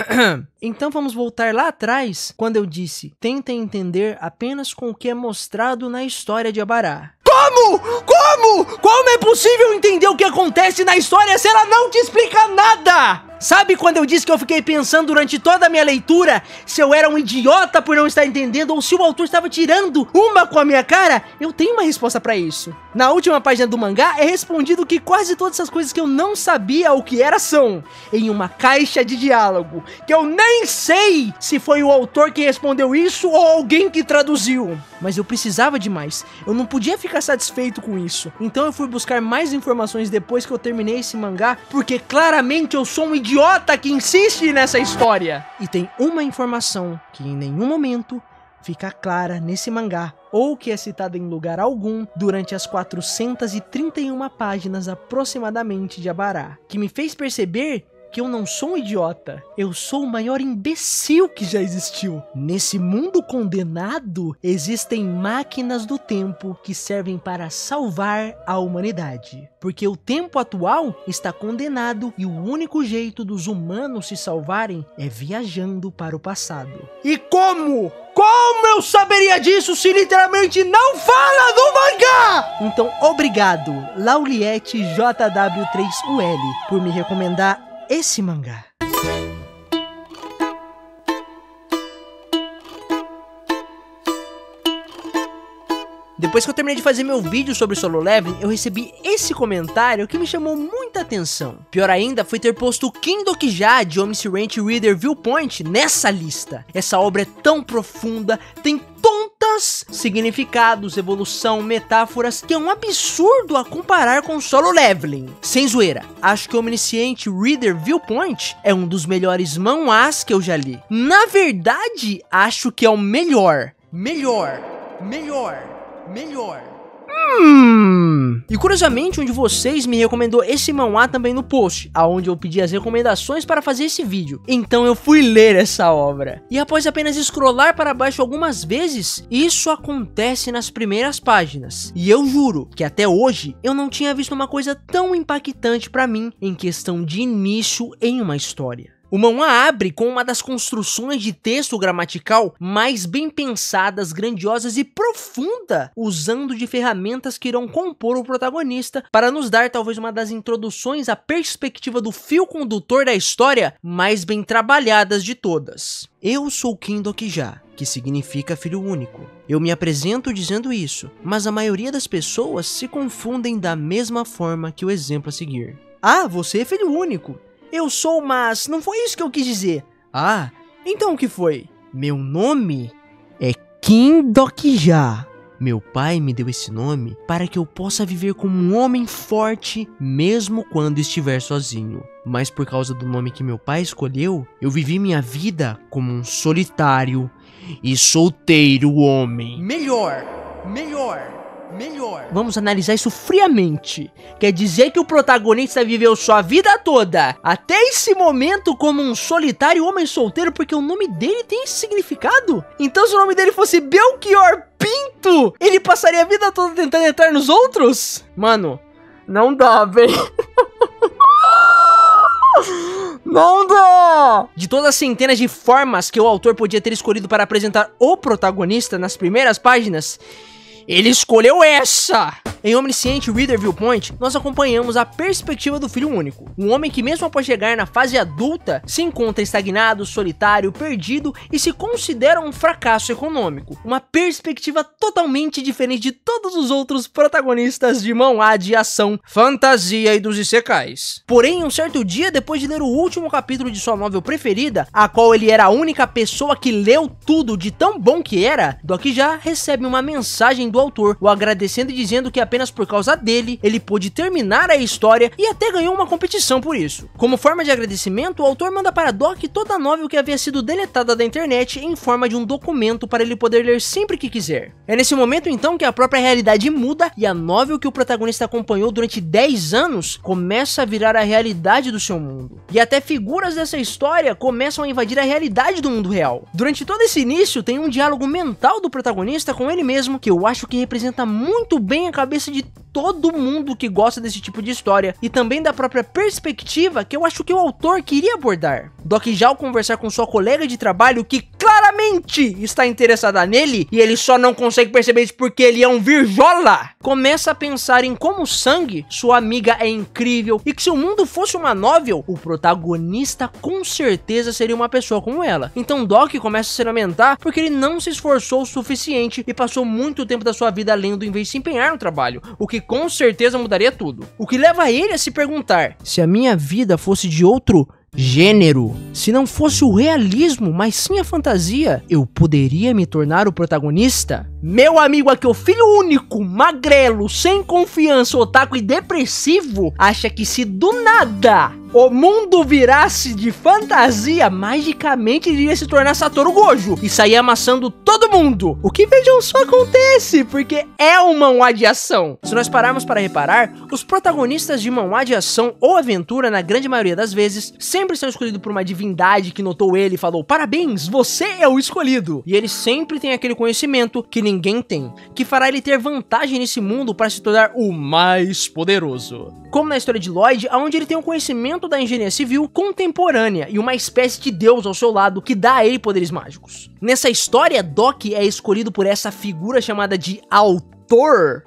Então vamos voltar lá atrás, quando eu disse: tentem entender apenas com o que é mostrado na história de Abará. Como? Como? Como é possível entender o que acontece na história se ela não te explica nada? Sabe quando eu disse que eu fiquei pensando durante toda a minha leitura se eu era um idiota por não estar entendendo ou se o autor estava tirando uma com a minha cara? Eu tenho uma resposta pra isso. Na última página do mangá é respondido que quase todas essas coisas que eu não sabia o que era são em uma caixa de diálogo, que eu nem sei se foi o autor que respondeu isso ou alguém que traduziu. Mas eu precisava de mais, eu não podia ficar satisfeito com isso. Então eu fui buscar mais informações depois que eu terminei esse mangá, porque claramente eu sou um idiota que insiste nessa história. E tem uma informação que em nenhum momento fica clara nesse mangá, ou que é citada em lugar algum durante as 431 páginas aproximadamente de Abará, que me fez perceber que eu não sou um idiota, eu sou o maior imbecil que já existiu. Nesse mundo condenado, existem máquinas do tempo que servem para salvar a humanidade. Porque o tempo atual está condenado e o único jeito dos humanos se salvarem é viajando para o passado. E como? Como eu saberia disso se literalmente não fala no mangá? Então, obrigado, Lauliette JW3UL, por me recomendar esse mangá. Depois que eu terminei de fazer meu vídeo sobre Solo Leveling, eu recebi esse comentário que me chamou muita atenção. Pior ainda foi ter posto o Kindokija de Omnisci Ranch Reader Viewpoint nessa lista. Essa obra é tão profunda, tem tontas significados, evolução, metáforas, que é um absurdo a comparar com Solo Leveling. Sem zoeira, acho que o Omnisciente Reader Viewpoint é um dos melhores manhwas que eu já li. Na verdade, acho que é o melhor. E curiosamente, um de vocês me recomendou esse manhwa também no post, aonde eu pedi as recomendações para fazer esse vídeo. Então eu fui ler essa obra. E após apenas scrollar para baixo algumas vezes, isso acontece nas primeiras páginas. E eu juro que até hoje eu não tinha visto uma coisa tão impactante para mim em questão de início em uma história. O manhwa abre com uma das construções de texto gramatical mais bem pensadas, grandiosas e profunda, usando de ferramentas que irão compor o protagonista para nos dar talvez uma das introduções à perspectiva do fio condutor da história mais bem trabalhadas de todas. Eu sou Kindokija, que significa filho único. Eu me apresento dizendo isso, mas a maioria das pessoas se confundem da mesma forma que o exemplo a seguir. Ah, você é filho único. Eu sou, mas não foi isso que eu quis dizer. Ah, então o que foi? Meu nome é Kindokija. Meu pai me deu esse nome para que eu possa viver como um homem forte, mesmo quando estiver sozinho. Mas por causa do nome que meu pai escolheu, eu vivi minha vida como um solitário e solteiro homem. Melhor. Vamos analisar isso friamente. Quer dizer que o protagonista viveu sua vida toda, até esse momento, como um solitário homem solteiro, porque o nome dele tem esse significado? Então se o nome dele fosse Belchior Pinto, ele passaria a vida toda tentando entrar nos outros? Mano, não dá, velho. Não dá! De todas as centenas de formas que o autor podia ter escolhido para apresentar o protagonista nas primeiras páginas, ele escolheu essa! Em Omnisciente Reader Viewpoint, nós acompanhamos a perspectiva do filho único. Um homem que mesmo após chegar na fase adulta, se encontra estagnado, solitário, perdido e se considera um fracasso econômico. Uma perspectiva totalmente diferente de todos os outros protagonistas de manhwa de ação, fantasia e dos isekais. Porém, um certo dia, depois de ler o último capítulo de sua novel preferida, a qual ele era a única pessoa que leu tudo de tão bom que era, Dokija recebe uma mensagem do autor, o agradecendo e dizendo que apenas por causa dele, ele pôde terminar a história e até ganhou uma competição por isso. Como forma de agradecimento, o autor manda para Doc toda a novel que havia sido deletada da internet em forma de um documento para ele poder ler sempre que quiser. É nesse momento então que a própria realidade muda e a novel que o protagonista acompanhou durante 10 anos começa a virar a realidade do seu mundo. E até figuras dessa história começam a invadir a realidade do mundo real. Durante todo esse início tem um diálogo mental do protagonista com ele mesmo que eu acho que representa muito bem a cabeça de todo mundo que gosta desse tipo de história e também da própria perspectiva que eu acho que o autor queria abordar. Dokija, ao conversar com sua colega de trabalho, que claramente claramente está interessada nele e ele só não consegue perceber isso porque ele é um virjola, começa a pensar em como Sang, sua amiga, é incrível e que se o mundo fosse uma novel, o protagonista com certeza seria uma pessoa como ela. Então Doc começa a se lamentar porque ele não se esforçou o suficiente e passou muito tempo da sua vida lendo em vez de se empenhar no trabalho, o que com certeza mudaria tudo. O que leva ele a se perguntar: se a minha vida fosse de outro gênero, se não fosse o realismo, mas sim a fantasia, eu poderia me tornar o protagonista? Meu amigo aqui, o filho único, magrelo, sem confiança, otaku e depressivo, acha que se do nada o mundo virasse de fantasia, magicamente iria se tornar Satoru Gojo e sair amassando todo mundo. O que, vejam só, acontece, porque é um manhwa de ação. Se nós pararmos para reparar, os protagonistas de manhwa de ação ou aventura, na grande maioria das vezes, sempre são escolhidos por uma divindade que notou ele e falou: parabéns, você é o escolhido. E ele sempre tem aquele conhecimento que ninguém tem, que fará ele ter vantagem nesse mundo para se tornar o mais poderoso. Como na história de Lloyd, onde ele tem um conhecimento da engenharia civil contemporânea e uma espécie de deus ao seu lado que dá a ele poderes mágicos. Nessa história, Doc é escolhido por essa figura chamada de autor,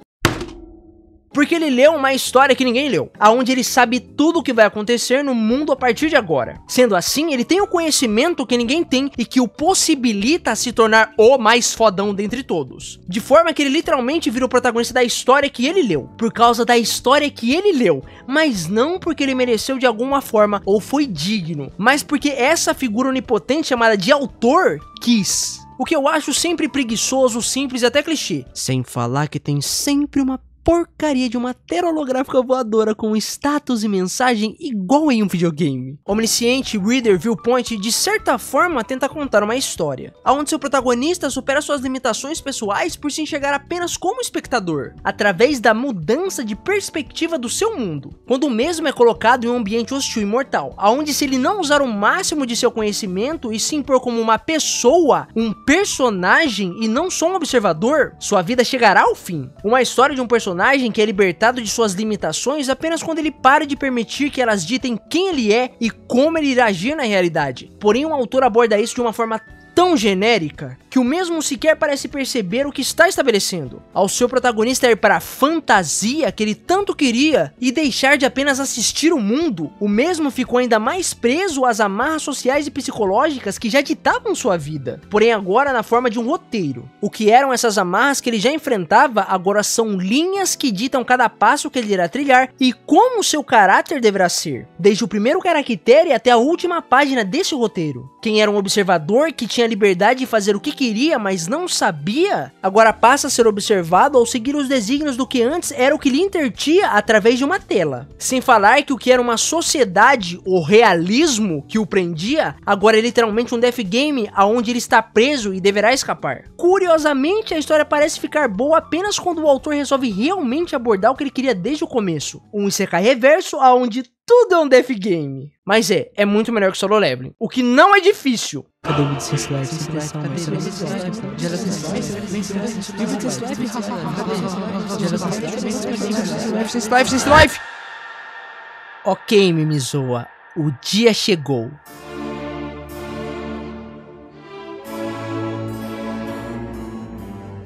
porque ele leu uma história que ninguém leu, aonde ele sabe tudo o que vai acontecer no mundo a partir de agora. Sendo assim, ele tem um conhecimento que ninguém tem e que o possibilita se tornar o mais fodão dentre todos. De forma que ele literalmente vira o protagonista da história que ele leu, por causa da história que ele leu, mas não porque ele mereceu de alguma forma ou foi digno, mas porque essa figura onipotente chamada de autor quis. O que eu acho sempre preguiçoso, simples e até clichê. Sem falar que tem sempre uma porcaria de uma tela holográfica voadora com status e mensagem igual em um videogame. Omnisciente Reader Viewpoint de certa forma tenta contar uma história, onde seu protagonista supera suas limitações pessoais por se enxergar apenas como espectador, através da mudança de perspectiva do seu mundo, quando o mesmo é colocado em um ambiente hostil e mortal, onde se ele não usar o máximo de seu conhecimento e se impor como uma pessoa, um personagem e não só um observador, sua vida chegará ao fim. Uma história de um personagem que é libertado de suas limitações apenas quando ele para de permitir que elas ditem quem ele é e como ele irá agir na realidade. Porém, o autor aborda isso de uma forma tão genérica que o mesmo sequer parece perceber o que está estabelecendo. Ao seu protagonista ir para a fantasia que ele tanto queria e deixar de apenas assistir o mundo, o mesmo ficou ainda mais preso às amarras sociais e psicológicas que já ditavam sua vida, porém agora na forma de um roteiro. O que eram essas amarras que ele já enfrentava agora são linhas que ditam cada passo que ele irá trilhar e como seu caráter deverá ser, desde o primeiro caractere até a última página desse roteiro. Quem era um observador que tinha liberdade de fazer o que queria, mas não sabia, agora passa a ser observado ao seguir os desígnios do que antes era o que lhe intertia através de uma tela. Sem falar que o que era uma sociedade, o realismo que o prendia, agora é literalmente um death game aonde ele está preso e deverá escapar. Curiosamente, a história parece ficar boa apenas quando o autor resolve realmente abordar o que ele queria desde o começo, um isekai reverso aonde tudo é um death game. Mas é muito melhor que Solo Leveling, o que não é difícil. Cadê o vídeo sem slide? Sem slide. Ok, Mimizoa, o dia chegou.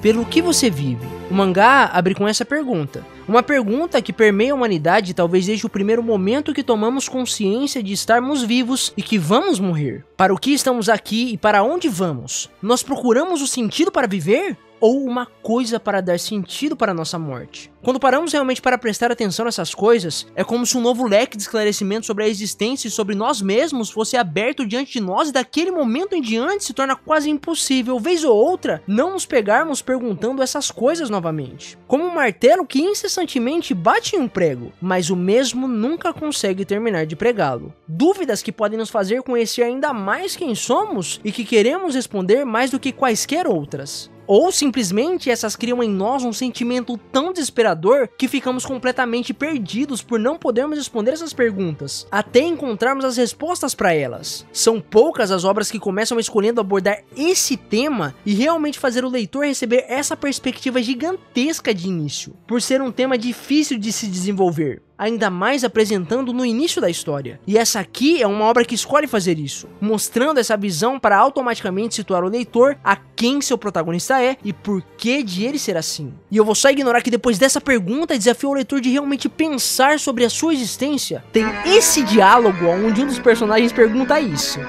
Pelo que você vive? O mangá abre com essa pergunta. Uma pergunta que permeia a humanidade talvez desde o primeiro momento que tomamos consciência de estarmos vivos e que vamos morrer. Para o que estamos aqui e para onde vamos? Nós procuramos o sentido para viver? Ou uma coisa para dar sentido para a nossa morte? Quando paramos realmente para prestar atenção nessas coisas, é como se um novo leque de esclarecimento sobre a existência e sobre nós mesmos fosse aberto diante de nós e daquele momento em diante se torna quase impossível, vez ou outra, não nos pegarmos perguntando essas coisas novamente. Como um martelo que incessantemente bate em um prego, mas o mesmo nunca consegue terminar de pregá-lo. Dúvidas que podem nos fazer conhecer ainda mais quem somos e que queremos responder mais do que quaisquer outras. Ou simplesmente essas criam em nós um sentimento tão desesperador que ficamos completamente perdidos por não podermos responder essas perguntas, até encontrarmos as respostas para elas. São poucas as obras que começam escolhendo abordar esse tema e realmente fazer o leitor receber essa perspectiva gigantesca de início, por ser um tema difícil de se desenvolver. ainda mais apresentando no início da história. E essa aqui é uma obra que escolhe fazer isso, mostrando essa visão para automaticamente situar o leitor a quem seu protagonista é e por que de ele ser assim. E eu vou só ignorar que depois dessa pergunta desafio o leitor de realmente pensar sobre a sua existência. Tem esse diálogo onde um dos personagens pergunta isso.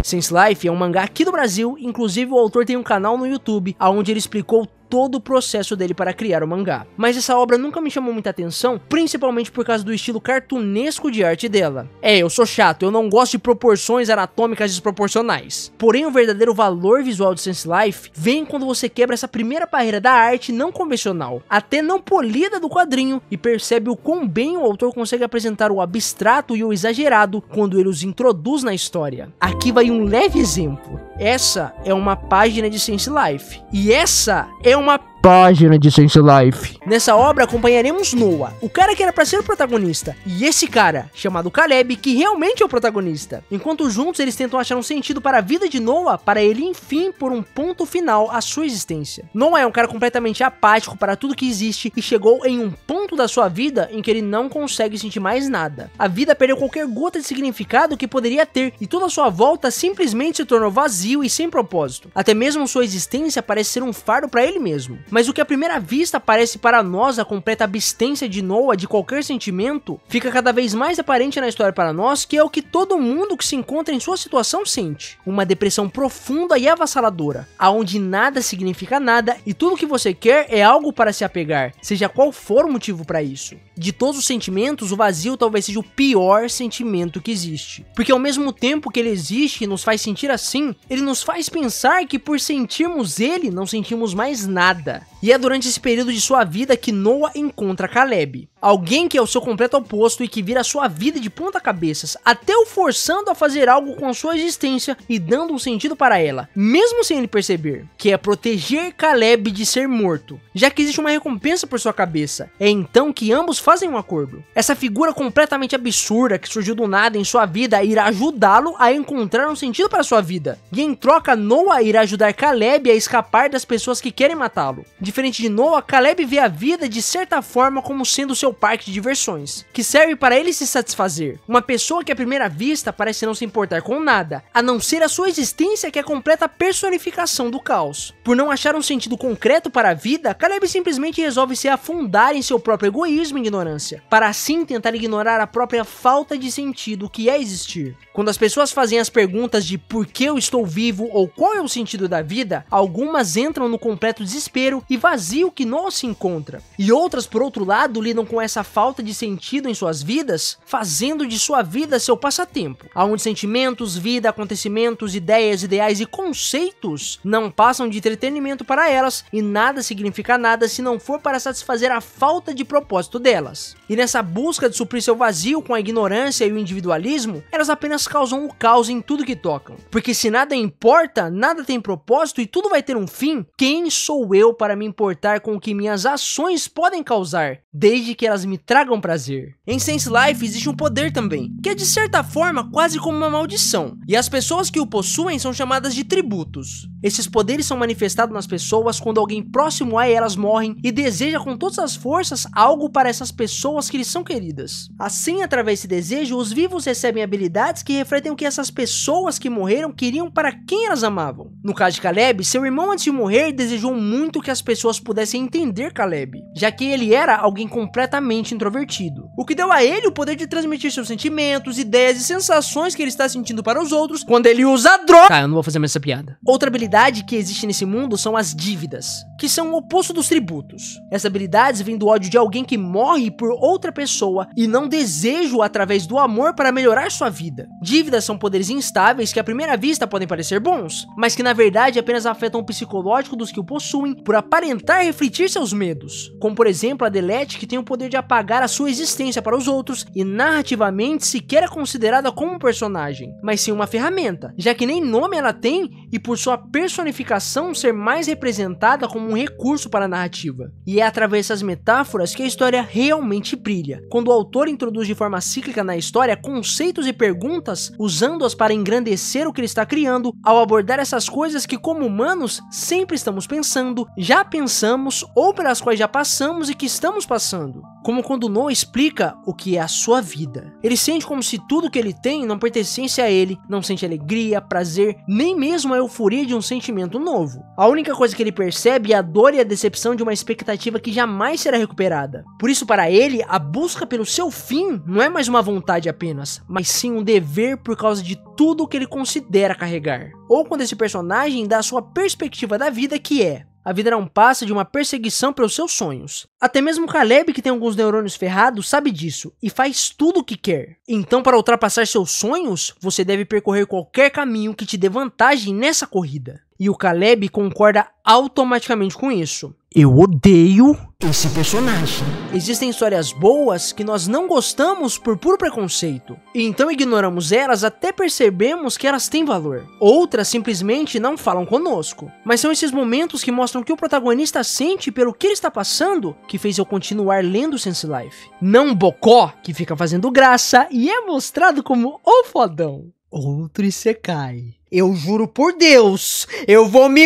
Sense Life é um mangá aqui do Brasil, inclusive o autor tem um canal no YouTube, onde ele explicou todo o processo dele para criar o mangá. Mas essa obra nunca me chamou muita atenção, principalmente por causa do estilo cartunesco de arte dela. Eu sou chato, eu não gosto de proporções anatômicas desproporcionais. Porém, o verdadeiro valor visual de Sense Life vem quando você quebra essa primeira barreira da arte não convencional, até não polida do quadrinho, e percebe o quão bem o autor consegue apresentar o abstrato e o exagerado quando ele os introduz na história. Aqui vai um leve exemplo. Essa é uma página de Sense Life. E essa é uma página de Sense Life. Nessa obra acompanharemos Noah, o cara que era pra ser o protagonista, e esse cara, chamado Caleb, que realmente é o protagonista. Enquanto juntos eles tentam achar um sentido para a vida de Noah, para ele enfim pôr um ponto final à sua existência. Noah é um cara completamente apático para tudo que existe e chegou em um ponto da sua vida em que ele não consegue sentir mais nada. A vida perdeu qualquer gota de significado que poderia ter e toda a sua volta simplesmente se tornou vazio e sem propósito. Até mesmo sua existência parece ser um fardo para ele mesmo. Mas o que à primeira vista parece para nós a completa abstência de Noah de qualquer sentimento, fica cada vez mais aparente na história para nós que é o que todo mundo que se encontra em sua situação sente. Uma depressão profunda e avassaladora, aonde nada significa nada e tudo que você quer é algo para se apegar, seja qual for o motivo para isso. De todos os sentimentos, o vazio talvez seja o pior sentimento que existe. Porque ao mesmo tempo que ele existe e nos faz sentir assim, ele nos faz pensar que por sentirmos ele, não sentimos mais nada. E é durante esse período de sua vida que Noah encontra Caleb. Alguém que é o seu completo oposto e que vira a sua vida de ponta cabeças, até o forçando a fazer algo com a sua existência e dando um sentido para ela, mesmo sem ele perceber, que é proteger Caleb de ser morto, já que existe uma recompensa por sua cabeça. É então que ambos fazem um acordo. Essa figura completamente absurda que surgiu do nada em sua vida irá ajudá-lo a encontrar um sentido para sua vida. E em troca, Noah irá ajudar Caleb a escapar das pessoas que querem matá-lo. Diferente de Noah, Caleb vê a vida de certa forma como sendo seu parque de diversões, que serve para ele se satisfazer. Uma pessoa que à primeira vista parece não se importar com nada, a não ser a sua existência que é a completa personificação do caos. Por não achar um sentido concreto para a vida, Caleb simplesmente resolve se afundar em seu próprio egoísmo e ignorância, para assim tentar ignorar a própria falta de sentido que é existir. Quando as pessoas fazem as perguntas de por que eu estou vivo ou qual é o sentido da vida, algumas entram no completo desespero e vazio que Noah se encontra, e outras, por outro lado, lidam com essa falta de sentido em suas vidas, fazendo de sua vida seu passatempo, onde sentimentos, vida, acontecimentos, ideias, ideais e conceitos não passam de entretenimento para elas e nada significa nada se não for para satisfazer a falta de propósito delas. E nessa busca de suprir seu vazio com a ignorância e o individualismo, elas apenas causam o caos em tudo que tocam. Porque se nada importa, nada tem propósito e tudo vai ter um fim, quem sou eu para me importar com o que minhas ações podem causar, desde que elas me tragam prazer? Em Sense Life existe um poder também, que é de certa forma quase como uma maldição, e as pessoas que o possuem são chamadas de tributos. Esses poderes são manifestados nas pessoas quando alguém próximo a elas morrem e deseja com todas as forças algo para essas pessoas que lhes são queridas. Assim, através desse desejo, os vivos recebem habilidades que refletem o que essas pessoas que morreram queriam para quem elas amavam. No caso de Caleb, seu irmão antes de morrer desejou muito que as pessoas pudessem entender Caleb, já que ele era alguém completamente introvertido, o que deu a ele o poder de transmitir seus sentimentos, ideias e sensações que ele está sentindo para os outros quando ele usa droga. Tá, eu não vou fazer mais essa piada. Outra habilidade que existe nesse mundo são as dívidas, que são o oposto dos tributos. Essas habilidades vêm do ódio de alguém que morre por outra pessoa e não desejo através do amor para melhorar sua vida. Dívidas são poderes instáveis que à primeira vista podem parecer bons, mas que na verdade apenas afetam o psicológico dos que o possuem por aparentar refletir seus medos. Como por exemplo a Delete, que tem o poder de apagar a sua existência para os outros e narrativamente sequer é considerada como um personagem, mas sim uma ferramenta, já que nem nome ela tem e por sua personificação ser mais representada como um recurso para a narrativa. E é através dessas metáforas que a história realmente brilha, quando o autor introduz de forma cíclica na história conceitos e perguntas, usando-as para engrandecer o que ele está criando, ao abordar essas coisas que como humanos sempre estamos pensando, já já pensamos ou pelas quais já passamos e que estamos passando. Como quando Noah explica o que é a sua vida. Ele sente como se tudo que ele tem não pertencesse a ele, não sente alegria, prazer, nem mesmo a euforia de um sentimento novo. A única coisa que ele percebe é a dor e a decepção de uma expectativa que jamais será recuperada. Por isso, para ele, a busca pelo seu fim não é mais uma vontade apenas, mas sim um dever por causa de tudo que ele considera carregar. Ou quando esse personagem dá a sua perspectiva da vida, que é: a vida não passa de uma perseguição pelos seus sonhos. Até mesmo Caleb, que tem alguns neurônios ferrados, sabe disso e faz tudo o que quer. Então, para ultrapassar seus sonhos, você deve percorrer qualquer caminho que te dê vantagem nessa corrida. E o Caleb concorda automaticamente com isso. Eu odeio esse personagem. Existem histórias boas que nós não gostamos por puro preconceito, e então ignoramos elas até percebemos que elas têm valor. Outras simplesmente não falam conosco. Mas são esses momentos que mostram o que o protagonista sente pelo que ele está passando que fez eu continuar lendo Sense Life. Não um bocó que fica fazendo graça e é mostrado como o fodão. Outro isekai. Eu juro por Deus, eu vou me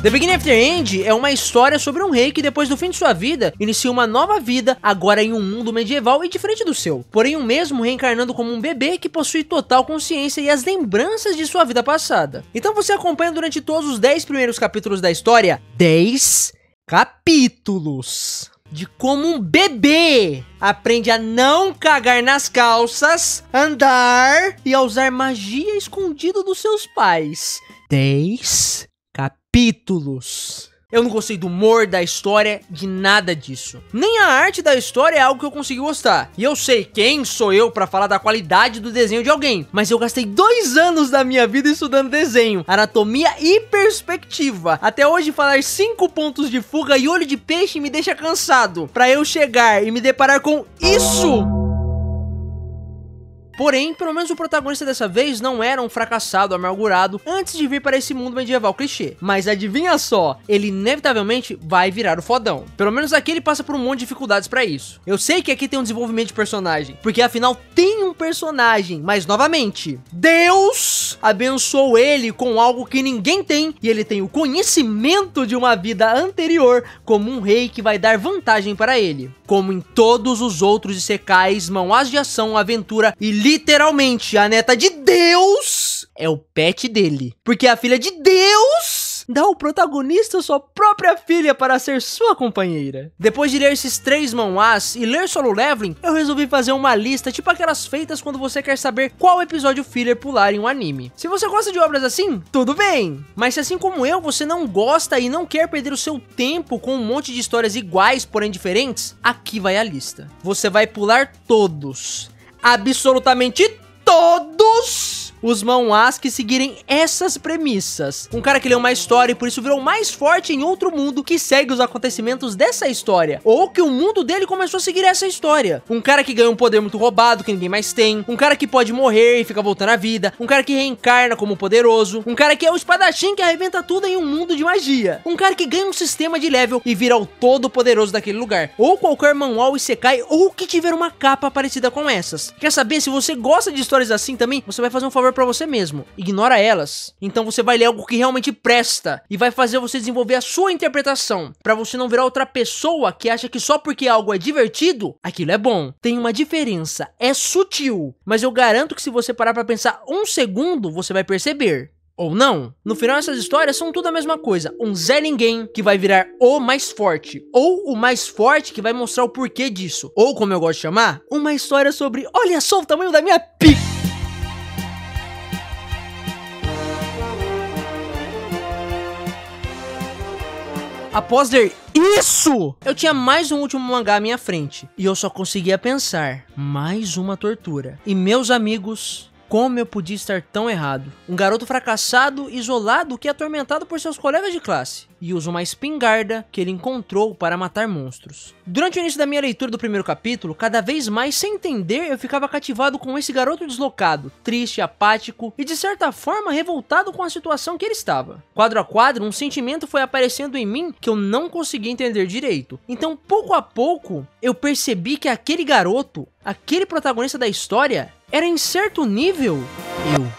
The Beginning After End é uma história sobre um rei que depois do fim de sua vida, inicia uma nova vida, agora em um mundo medieval e diferente do seu. Porém o mesmo reencarnando como um bebê que possui total consciência e as lembranças de sua vida passada. Então você acompanha durante todos os 10 primeiros capítulos da história, 10 capítulos, de como um bebê aprende a não cagar nas calças, andar e a usar magia escondida dos seus pais. 10 capítulos. Eu não gostei do humor da história, de nada disso. Nem a arte da história é algo que eu consegui gostar. E eu sei quem sou eu pra falar da qualidade do desenho de alguém. Mas eu gastei 2 anos da minha vida estudando desenho, anatomia e perspectiva. Até hoje falar 5 pontos de fuga e olho de peixe me deixa cansado. Pra eu chegar e me deparar com isso. Porém, pelo menos o protagonista dessa vez não era um fracassado amargurado antes de vir para esse mundo medieval clichê. Mas adivinha só, ele inevitavelmente vai virar o fodão. Pelo menos aqui ele passa por um monte de dificuldades para isso. Eu sei que aqui tem um desenvolvimento de personagem, porque afinal tem um personagem, mas novamente, Deus abençoou ele com algo que ninguém tem, e ele tem o conhecimento de uma vida anterior como um rei que vai dar vantagem para ele. Como em todos os outros isekais, manhwas de ação, aventura e literalmente, a neta de Deus é o pet dele. Porque a filha de Deus dá ao protagonista sua própria filha para ser sua companheira. Depois de ler esses 3 manhwas e ler Solo Leveling, eu resolvi fazer uma lista tipo aquelas feitas quando você quer saber qual episódio filler pular em um anime. Se você gosta de obras assim, tudo bem. Mas se assim como eu, você não gosta e não quer perder o seu tempo com um monte de histórias iguais, porém diferentes, aqui vai a lista. Você vai pular todos. Absolutamente todos os manhwas que seguirem essas premissas. Um cara que leu uma história e por isso virou mais forte em outro mundo que segue os acontecimentos dessa história. Ou que o mundo dele começou a seguir essa história. Um cara que ganhou um poder muito roubado que ninguém mais tem. Um cara que pode morrer e fica voltando à vida. Um cara que reencarna como poderoso. Um cara que é o espadachim que arrebenta tudo em um mundo de magia. Um cara que ganha um sistema de level e vira o todo poderoso daquele lugar. Ou qualquer manhwa ou isekai ou que tiver uma capa parecida com essas. Quer saber se você gosta de histórias assim também? Você vai fazer um favor pra você mesmo. Ignora elas. Então você vai ler algo que realmente presta e vai fazer você desenvolver a sua interpretação, pra você não virar outra pessoa que acha que só porque algo é divertido, aquilo é bom. Tem uma diferença, é sutil, mas eu garanto que se você parar pra pensar um segundo, você vai perceber. Ou não. No final essas histórias são tudo a mesma coisa. Um Zé Ninguém que vai virar o mais forte. Ou o mais forte que vai mostrar o porquê disso. Ou como eu gosto de chamar, uma história sobre olha só o tamanho da minha pica. Após ler isso, eu tinha mais um último mangá à minha frente. E eu só conseguia pensar, mais uma tortura. E meus amigos, como eu podia estar tão errado? Um garoto fracassado, isolado, que é atormentado por seus colegas de classe. E usa uma espingarda que ele encontrou para matar monstros. Durante o início da minha leitura do primeiro capítulo, cada vez mais, sem entender, eu ficava cativado com esse garoto deslocado, triste, apático e de certa forma revoltado com a situação que ele estava. Quadro a quadro, um sentimento foi aparecendo em mim que eu não conseguia entender direito. Então, pouco a pouco, eu percebi que aquele garoto, aquele protagonista da história, era em certo nível eu.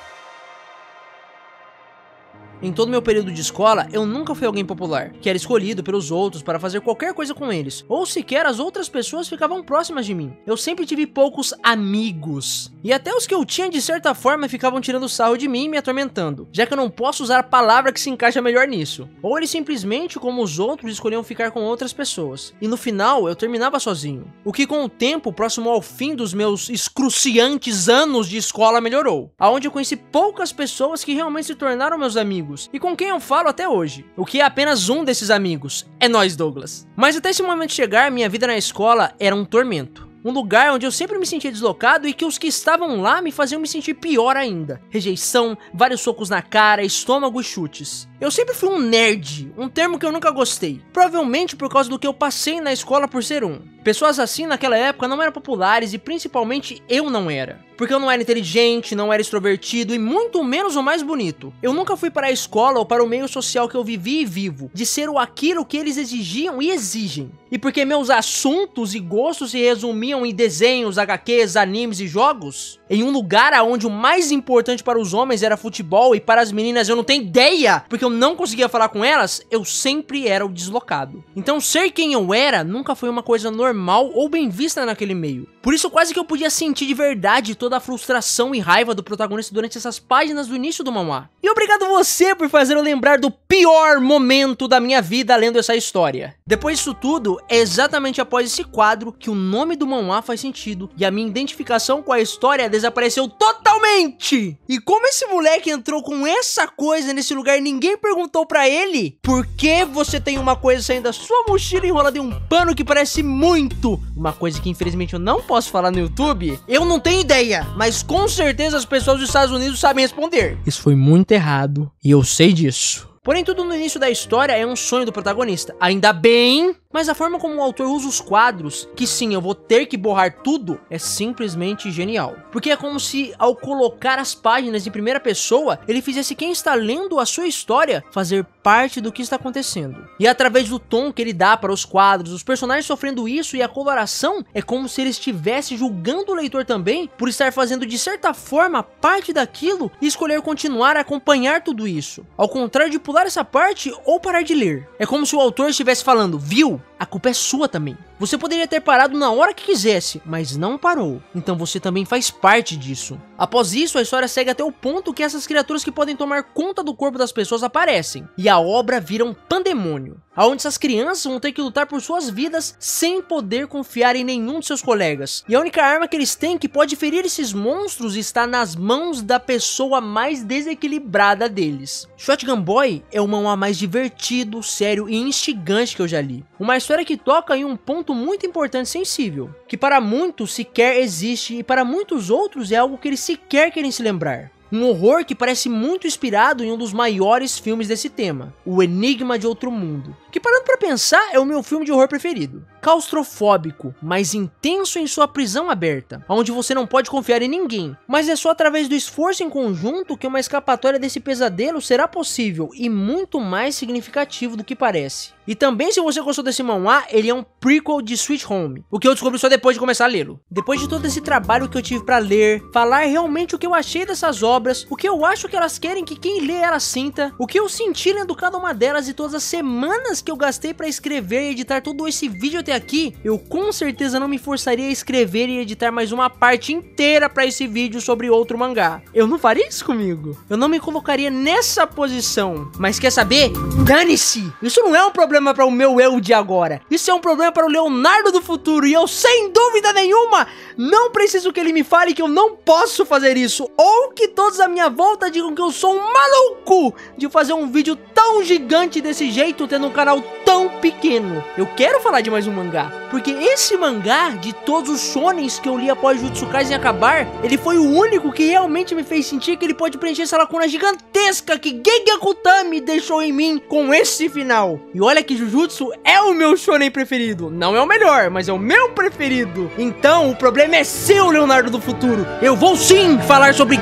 Em todo meu período de escola, eu nunca fui alguém popular, que era escolhido pelos outros para fazer qualquer coisa com eles, ou sequer as outras pessoas ficavam próximas de mim. Eu sempre tive poucos amigos, e até os que eu tinha de certa forma ficavam tirando sarro de mim e me atormentando, já que eu não posso usar a palavra que se encaixa melhor nisso. Ou eles simplesmente, como os outros, escolhiam ficar com outras pessoas, e no final eu terminava sozinho. O que com o tempo, próximo ao fim dos meus excruciantes anos de escola, melhorou, aonde eu conheci poucas pessoas que realmente se tornaram meus amigos, e com quem eu falo até hoje, o que é apenas um desses amigos, é nós, Douglas. Mas até esse momento chegar, minha vida na escola era um tormento. Um lugar onde eu sempre me sentia deslocado e que os que estavam lá me faziam me sentir pior ainda. Rejeição, vários socos na cara, estômago e chutes. Eu sempre fui um nerd, um termo que eu nunca gostei. Provavelmente por causa do que eu passei na escola por ser um. Pessoas assim naquela época não eram populares e principalmente eu não era. Porque eu não era inteligente, não era extrovertido e muito menos o mais bonito. Eu nunca fui para a escola ou para o meio social que eu vivi e vivo, de ser aquilo que eles exigiam e exigem. E porque meus assuntos e gostos se resumiam em desenhos, HQs, animes e jogos, em um lugar onde o mais importante para os homens era futebol e para as meninas eu não tenho ideia, porque eu não conseguia falar com elas, eu sempre era o deslocado. Então ser quem eu era nunca foi uma coisa normal ou bem vista naquele meio. Por isso quase que eu podia sentir de verdade toda a frustração e raiva do protagonista durante essas páginas do início do manhwa. E obrigado você por fazer eu lembrar do pior momento da minha vida lendo essa história. Depois disso tudo, é exatamente após esse quadro que o nome do manhwa faz sentido e a minha identificação com a história desapareceu totalmente. E como esse moleque entrou com essa coisa nesse lugar e ninguém perguntou pra ele por que você tem uma coisa saindo da sua mochila enrolada em um pano que parece muito uma coisa que infelizmente eu não posso falar no YouTube, eu não tenho ideia, mas com certeza as pessoas dos Estados Unidos sabem responder. Isso foi muito errado e eu sei disso. Porém, tudo no início da história é um sonho do protagonista. Ainda bem, mas a forma como o autor usa os quadros, que sim, eu vou ter que borrar tudo, é simplesmente genial. Porque é como se, ao colocar as páginas em primeira pessoa, ele fizesse quem está lendo a sua história fazer parte do que está acontecendo. E através do tom que ele dá para os quadros, os personagens sofrendo isso e a coloração, é como se ele estivesse julgando o leitor também por estar fazendo de certa forma parte daquilo e escolher continuar a acompanhar tudo isso. Ao contrário de pular essa parte ou parar de ler. É como se o autor estivesse falando, viu? A culpa é sua também. Você poderia ter parado na hora que quisesse, mas não parou. Então você também faz parte disso. Após isso, a história segue até o ponto que essas criaturas que podem tomar conta do corpo das pessoas aparecem. E a obra vira um pandemônio, onde essas crianças vão ter que lutar por suas vidas sem poder confiar em nenhum de seus colegas. E a única arma que eles têm que pode ferir esses monstros está nas mãos da pessoa mais desequilibrada deles. Shotgun Boy é o manhwa mais divertido, sério e instigante que eu já li. Uma história que toca em um ponto muito importante e sensível, que para muitos sequer existe e para muitos outros é algo que eles sequer querem se lembrar. Um horror que parece muito inspirado em um dos maiores filmes desse tema, O Enigma de Outro Mundo, que parando pra pensar é o meu filme de horror preferido. Claustrofóbico, mas intenso em sua prisão aberta, onde você não pode confiar em ninguém, mas é só através do esforço em conjunto que uma escapatória desse pesadelo será possível e muito mais significativo do que parece. E também, se você gostou desse manhwa, ele é um prequel de Sweet Home, o que eu descobri só depois de começar a lê-lo. Depois de todo esse trabalho que eu tive pra ler, falar realmente o que eu achei dessas obras, o que eu acho que elas querem que quem lê elas sinta, o que eu senti lendo cada uma delas e todas as semanas que eu gastei pra escrever e editar todo esse vídeo até aqui, eu com certeza não me forçaria a escrever e editar mais uma parte inteira pra esse vídeo sobre outro mangá. Eu não faria isso comigo. Eu não me colocaria nessa posição. Mas quer saber? Dane-se! Isso não é um problema para o meu eu de agora. Isso é um problema para o Leonardo do futuro. E eu, sem dúvida nenhuma, não preciso que ele me fale que eu não posso fazer isso. Ou que todos à minha volta digam que eu sou um maluco de fazer um vídeo tão gigante desse jeito, tendo um canal tão pequeno. Eu quero falar de mais um mangá, porque esse mangá, de todos os shonens que eu li após Jujutsu Kaisen acabar, ele foi o único que realmente me fez sentir que ele pode preencher essa lacuna gigantesca que Gege Akutami deixou em mim com esse final. E olha que Jujutsu é o meu shonen preferido. Não é o melhor, mas é o meu preferido. Então o problema é seu, Leonardo do futuro. Eu vou sim falar sobre...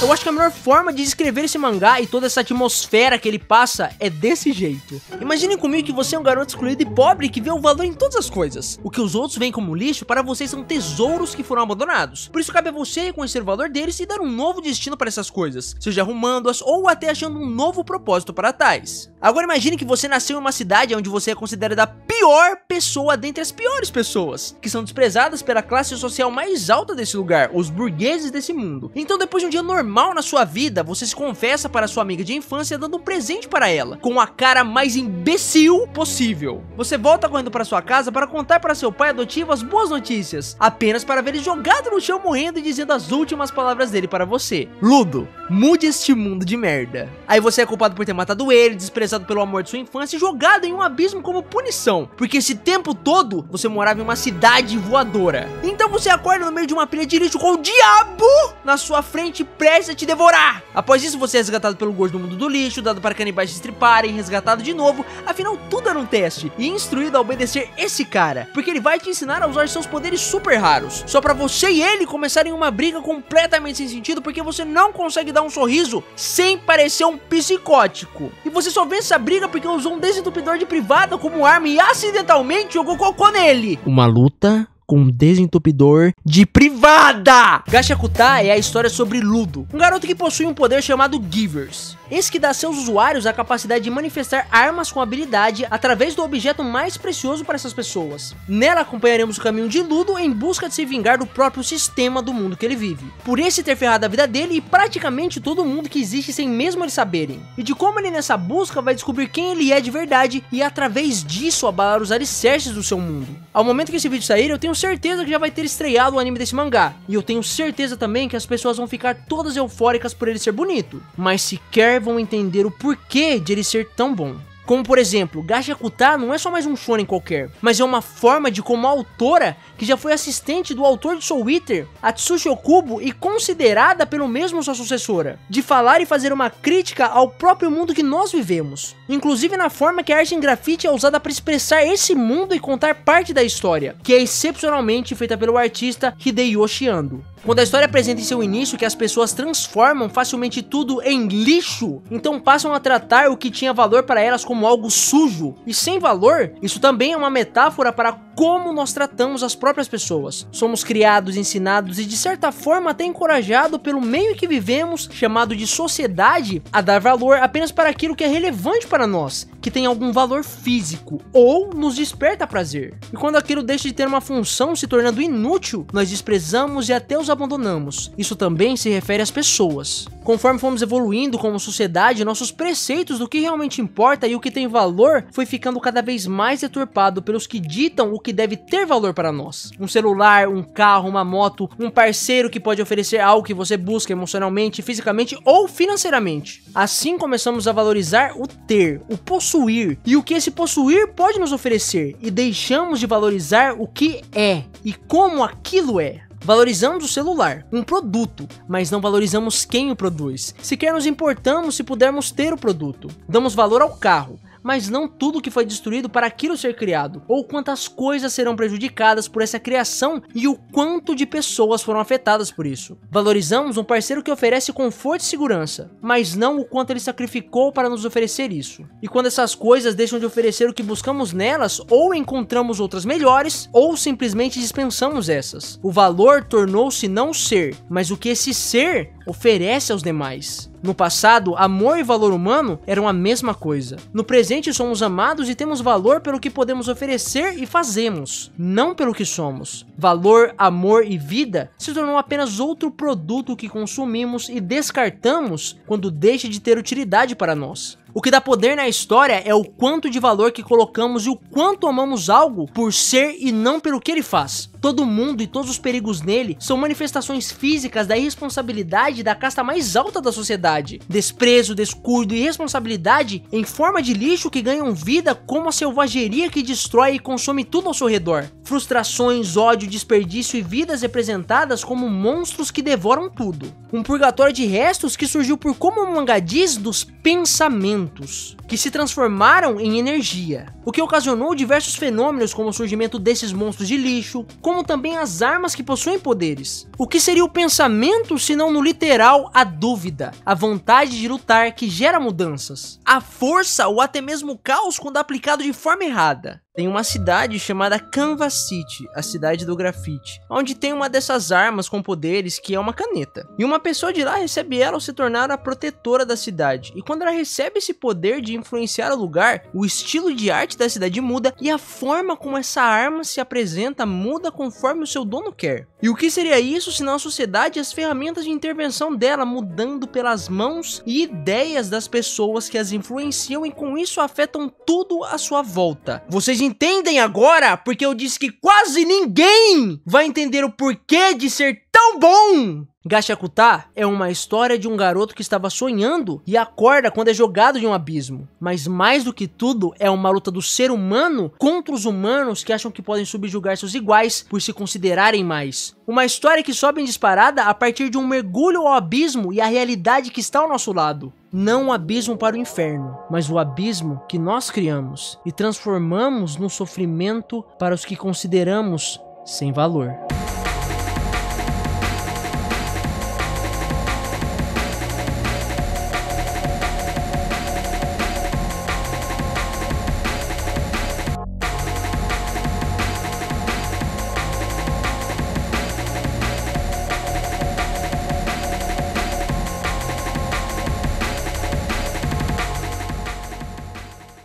Eu acho que a melhor forma de descrever esse mangá e toda essa atmosfera que ele passa é desse jeito. Imaginem comigo que você é um garoto excluído e pobre que vê o valor em todas as coisas. O que os outros veem como lixo, para vocês são tesouros que foram abandonados. Por isso cabe a você reconhecer o valor deles e dar um novo destino para essas coisas, seja arrumando-as ou até achando um novo propósito para tais. Agora imagine que você nasceu em uma cidade onde você é considerada a pior pessoa dentre as piores pessoas, que são desprezadas pela classe social mais alta desse lugar, os burgueses desse mundo. Então depois de um dia normal na sua vida, você se confessa para sua amiga de infância dando um presente para ela, com a cara mais imbecil possível. Você volta correndo para sua casa para contar para seu pai adotivo as boas notícias, apenas para ver ele jogado no chão morrendo e dizendo as últimas palavras dele para você: Ludo, mude este mundo de merda. Aí você é culpado por ter matado ele, desprezado pelo amor de sua infância e jogado em um abismo como punição, porque esse tempo todo você morava em uma cidade voadora. Então você acorda no meio de uma pilha de lixo com o diabo na sua frente prestes a te devorar. Após isso você é resgatado pelo gordo do mundo do lixo, dado para canibais te estriparem, resgatado de novo, afinal tudo era um teste, e instruído a obedecer esse cara, porque ele vai te ensinar a usar seus poderes super raros, só pra você e ele começarem uma briga completamente sem sentido, porque você não consegue dar um sorriso sem parecer um psicótico. E você só vence essa briga porque usou um desentupidor de privada como arma e acidentalmente jogou cocô nele. Uma luta com um desentupidor de privada. Gashakuta é a história sobre Ludo, um garoto que possui um poder chamado Givers. Esse que dá a seus usuários a capacidade de manifestar armas com habilidade através do objeto mais precioso para essas pessoas. Nela acompanharemos o caminho de Ludo em busca de se vingar do próprio sistema do mundo que ele vive, por esse ter ferrado a vida dele e praticamente todo mundo que existe sem mesmo eles saberem, e de como ele nessa busca vai descobrir quem ele é de verdade e através disso abalar os alicerces do seu mundo. Ao momento que esse vídeo sair, eu tenho certeza que já vai ter estreado o anime desse mangá, e eu tenho certeza também que as pessoas vão ficar todas eufóricas por ele ser bonito, mas sequer vão entender o porquê de ele ser tão bom. Como por exemplo, Gashakuta não é só mais um shonen qualquer, mas é uma forma de como a autora, que já foi assistente do autor de Soul Eater, Atsushi Okubo, e considerada pelo mesmo sua sucessora, de falar e fazer uma crítica ao próprio mundo que nós vivemos, inclusive na forma que a arte em grafite é usada para expressar esse mundo e contar parte da história, que é excepcionalmente feita pelo artista Hideyoshi Ando. Quando a história apresenta em seu início que as pessoas transformam facilmente tudo em lixo, então passam a tratar o que tinha valor para elas como algo sujo e sem valor, isso também é uma metáfora para como nós tratamos as próprias pessoas. Somos criados, ensinados e de certa forma até encorajados pelo meio em que vivemos, chamado de sociedade, a dar valor apenas para aquilo que é relevante para nós, que tem algum valor físico ou nos desperta prazer. E quando aquilo deixa de ter uma função, se tornando inútil, nós desprezamos e até os abandonamos. Isso também se refere às pessoas. Conforme fomos evoluindo como sociedade, nossos preceitos do que realmente importa e o que tem valor foi ficando cada vez mais deturpado pelos que ditam o que deve ter valor para nós. Um celular, um carro, uma moto, um parceiro que pode oferecer algo que você busca emocionalmente, fisicamente ou financeiramente. Assim começamos a valorizar o ter, o possuir e o que esse possuir pode nos oferecer, e deixamos de valorizar o que é e como aquilo é. Valorizamos o celular, um produto, mas não valorizamos quem o produz. Sequer nos importamos se pudermos ter o produto. Damos valor ao carro, mas não tudo que foi destruído para aquilo ser criado, ou quantas coisas serão prejudicadas por essa criação e o quanto de pessoas foram afetadas por isso. Valorizamos um parceiro que oferece conforto e segurança, mas não o quanto ele sacrificou para nos oferecer isso. E quando essas coisas deixam de oferecer o que buscamos nelas, ou encontramos outras melhores, ou simplesmente dispensamos essas. O valor tornou-se não ser, mas o que esse ser oferece aos demais. No passado, amor e valor humano eram a mesma coisa. No presente, somos amados e temos valor pelo que podemos oferecer e fazemos, não pelo que somos. Valor, amor e vida se tornou apenas outro produto que consumimos e descartamos quando deixa de ter utilidade para nós. O que dá poder na história é o quanto de valor que colocamos e o quanto amamos algo por ser e não pelo que ele faz. Todo mundo e todos os perigos nele são manifestações físicas da irresponsabilidade da casta mais alta da sociedade. Desprezo, descuido e irresponsabilidade em forma de lixo que ganham vida, como a selvageria que destrói e consome tudo ao seu redor. Frustrações, ódio, desperdício e vidas representadas como monstros que devoram tudo. Um purgatório de restos que surgiu por, como o mangá diz, dos pensamentos. que se transformaram em energia, o que ocasionou diversos fenômenos como o surgimento desses monstros de lixo, como também as armas que possuem poderes. O que seria o pensamento se não no literal a dúvida, a vontade de lutar que gera mudanças, a força ou até mesmo o caos quando aplicado de forma errada. Tem uma cidade chamada Canvas City, a cidade do grafite, onde tem uma dessas armas com poderes que é uma caneta. E uma pessoa de lá recebe ela ao se tornar a protetora da cidade. E quando ela recebe esse poder de influenciar o lugar, o estilo de arte da cidade muda e a forma como essa arma se apresenta muda conforme o seu dono quer. E o que seria isso se não a sociedade e as ferramentas de intervenção dela mudando pelas mãos e ideias das pessoas que as influenciam e com isso afetam tudo à sua volta? Vocês entendem agora? Porque eu disse que quase ninguém vai entender o porquê de ser tão bom! Gachakuta é uma história de um garoto que estava sonhando e acorda quando é jogado de um abismo. Mas mais do que tudo, é uma luta do ser humano contra os humanos que acham que podem subjugar seus iguais por se considerarem mais. Uma história que sobe em disparada a partir de um mergulho ao abismo e a realidade que está ao nosso lado. Não o abismo para o inferno, mas o abismo que nós criamos e transformamos no sofrimento para os que consideramos sem valor.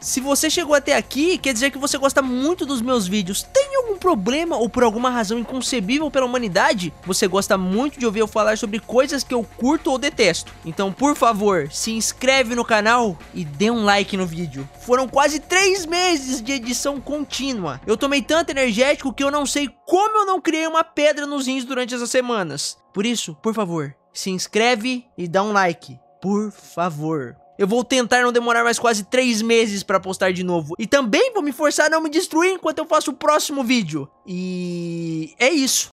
Se você chegou até aqui, quer dizer que você gosta muito dos meus vídeos. Tem algum problema ou por alguma razão inconcebível pela humanidade? Você gosta muito de ouvir eu falar sobre coisas que eu curto ou detesto. Então, por favor, se inscreve no canal e dê um like no vídeo. Foram quase 3 meses de edição contínua. Eu tomei tanto energético que eu não sei como eu não criei uma pedra nos rins durante essas semanas. Por isso, por favor, se inscreve e dá um like. Por favor. Eu vou tentar não demorar mais quase 3 meses pra postar de novo. E também vou me forçar a não me destruir enquanto eu faço o próximo vídeo. E é isso.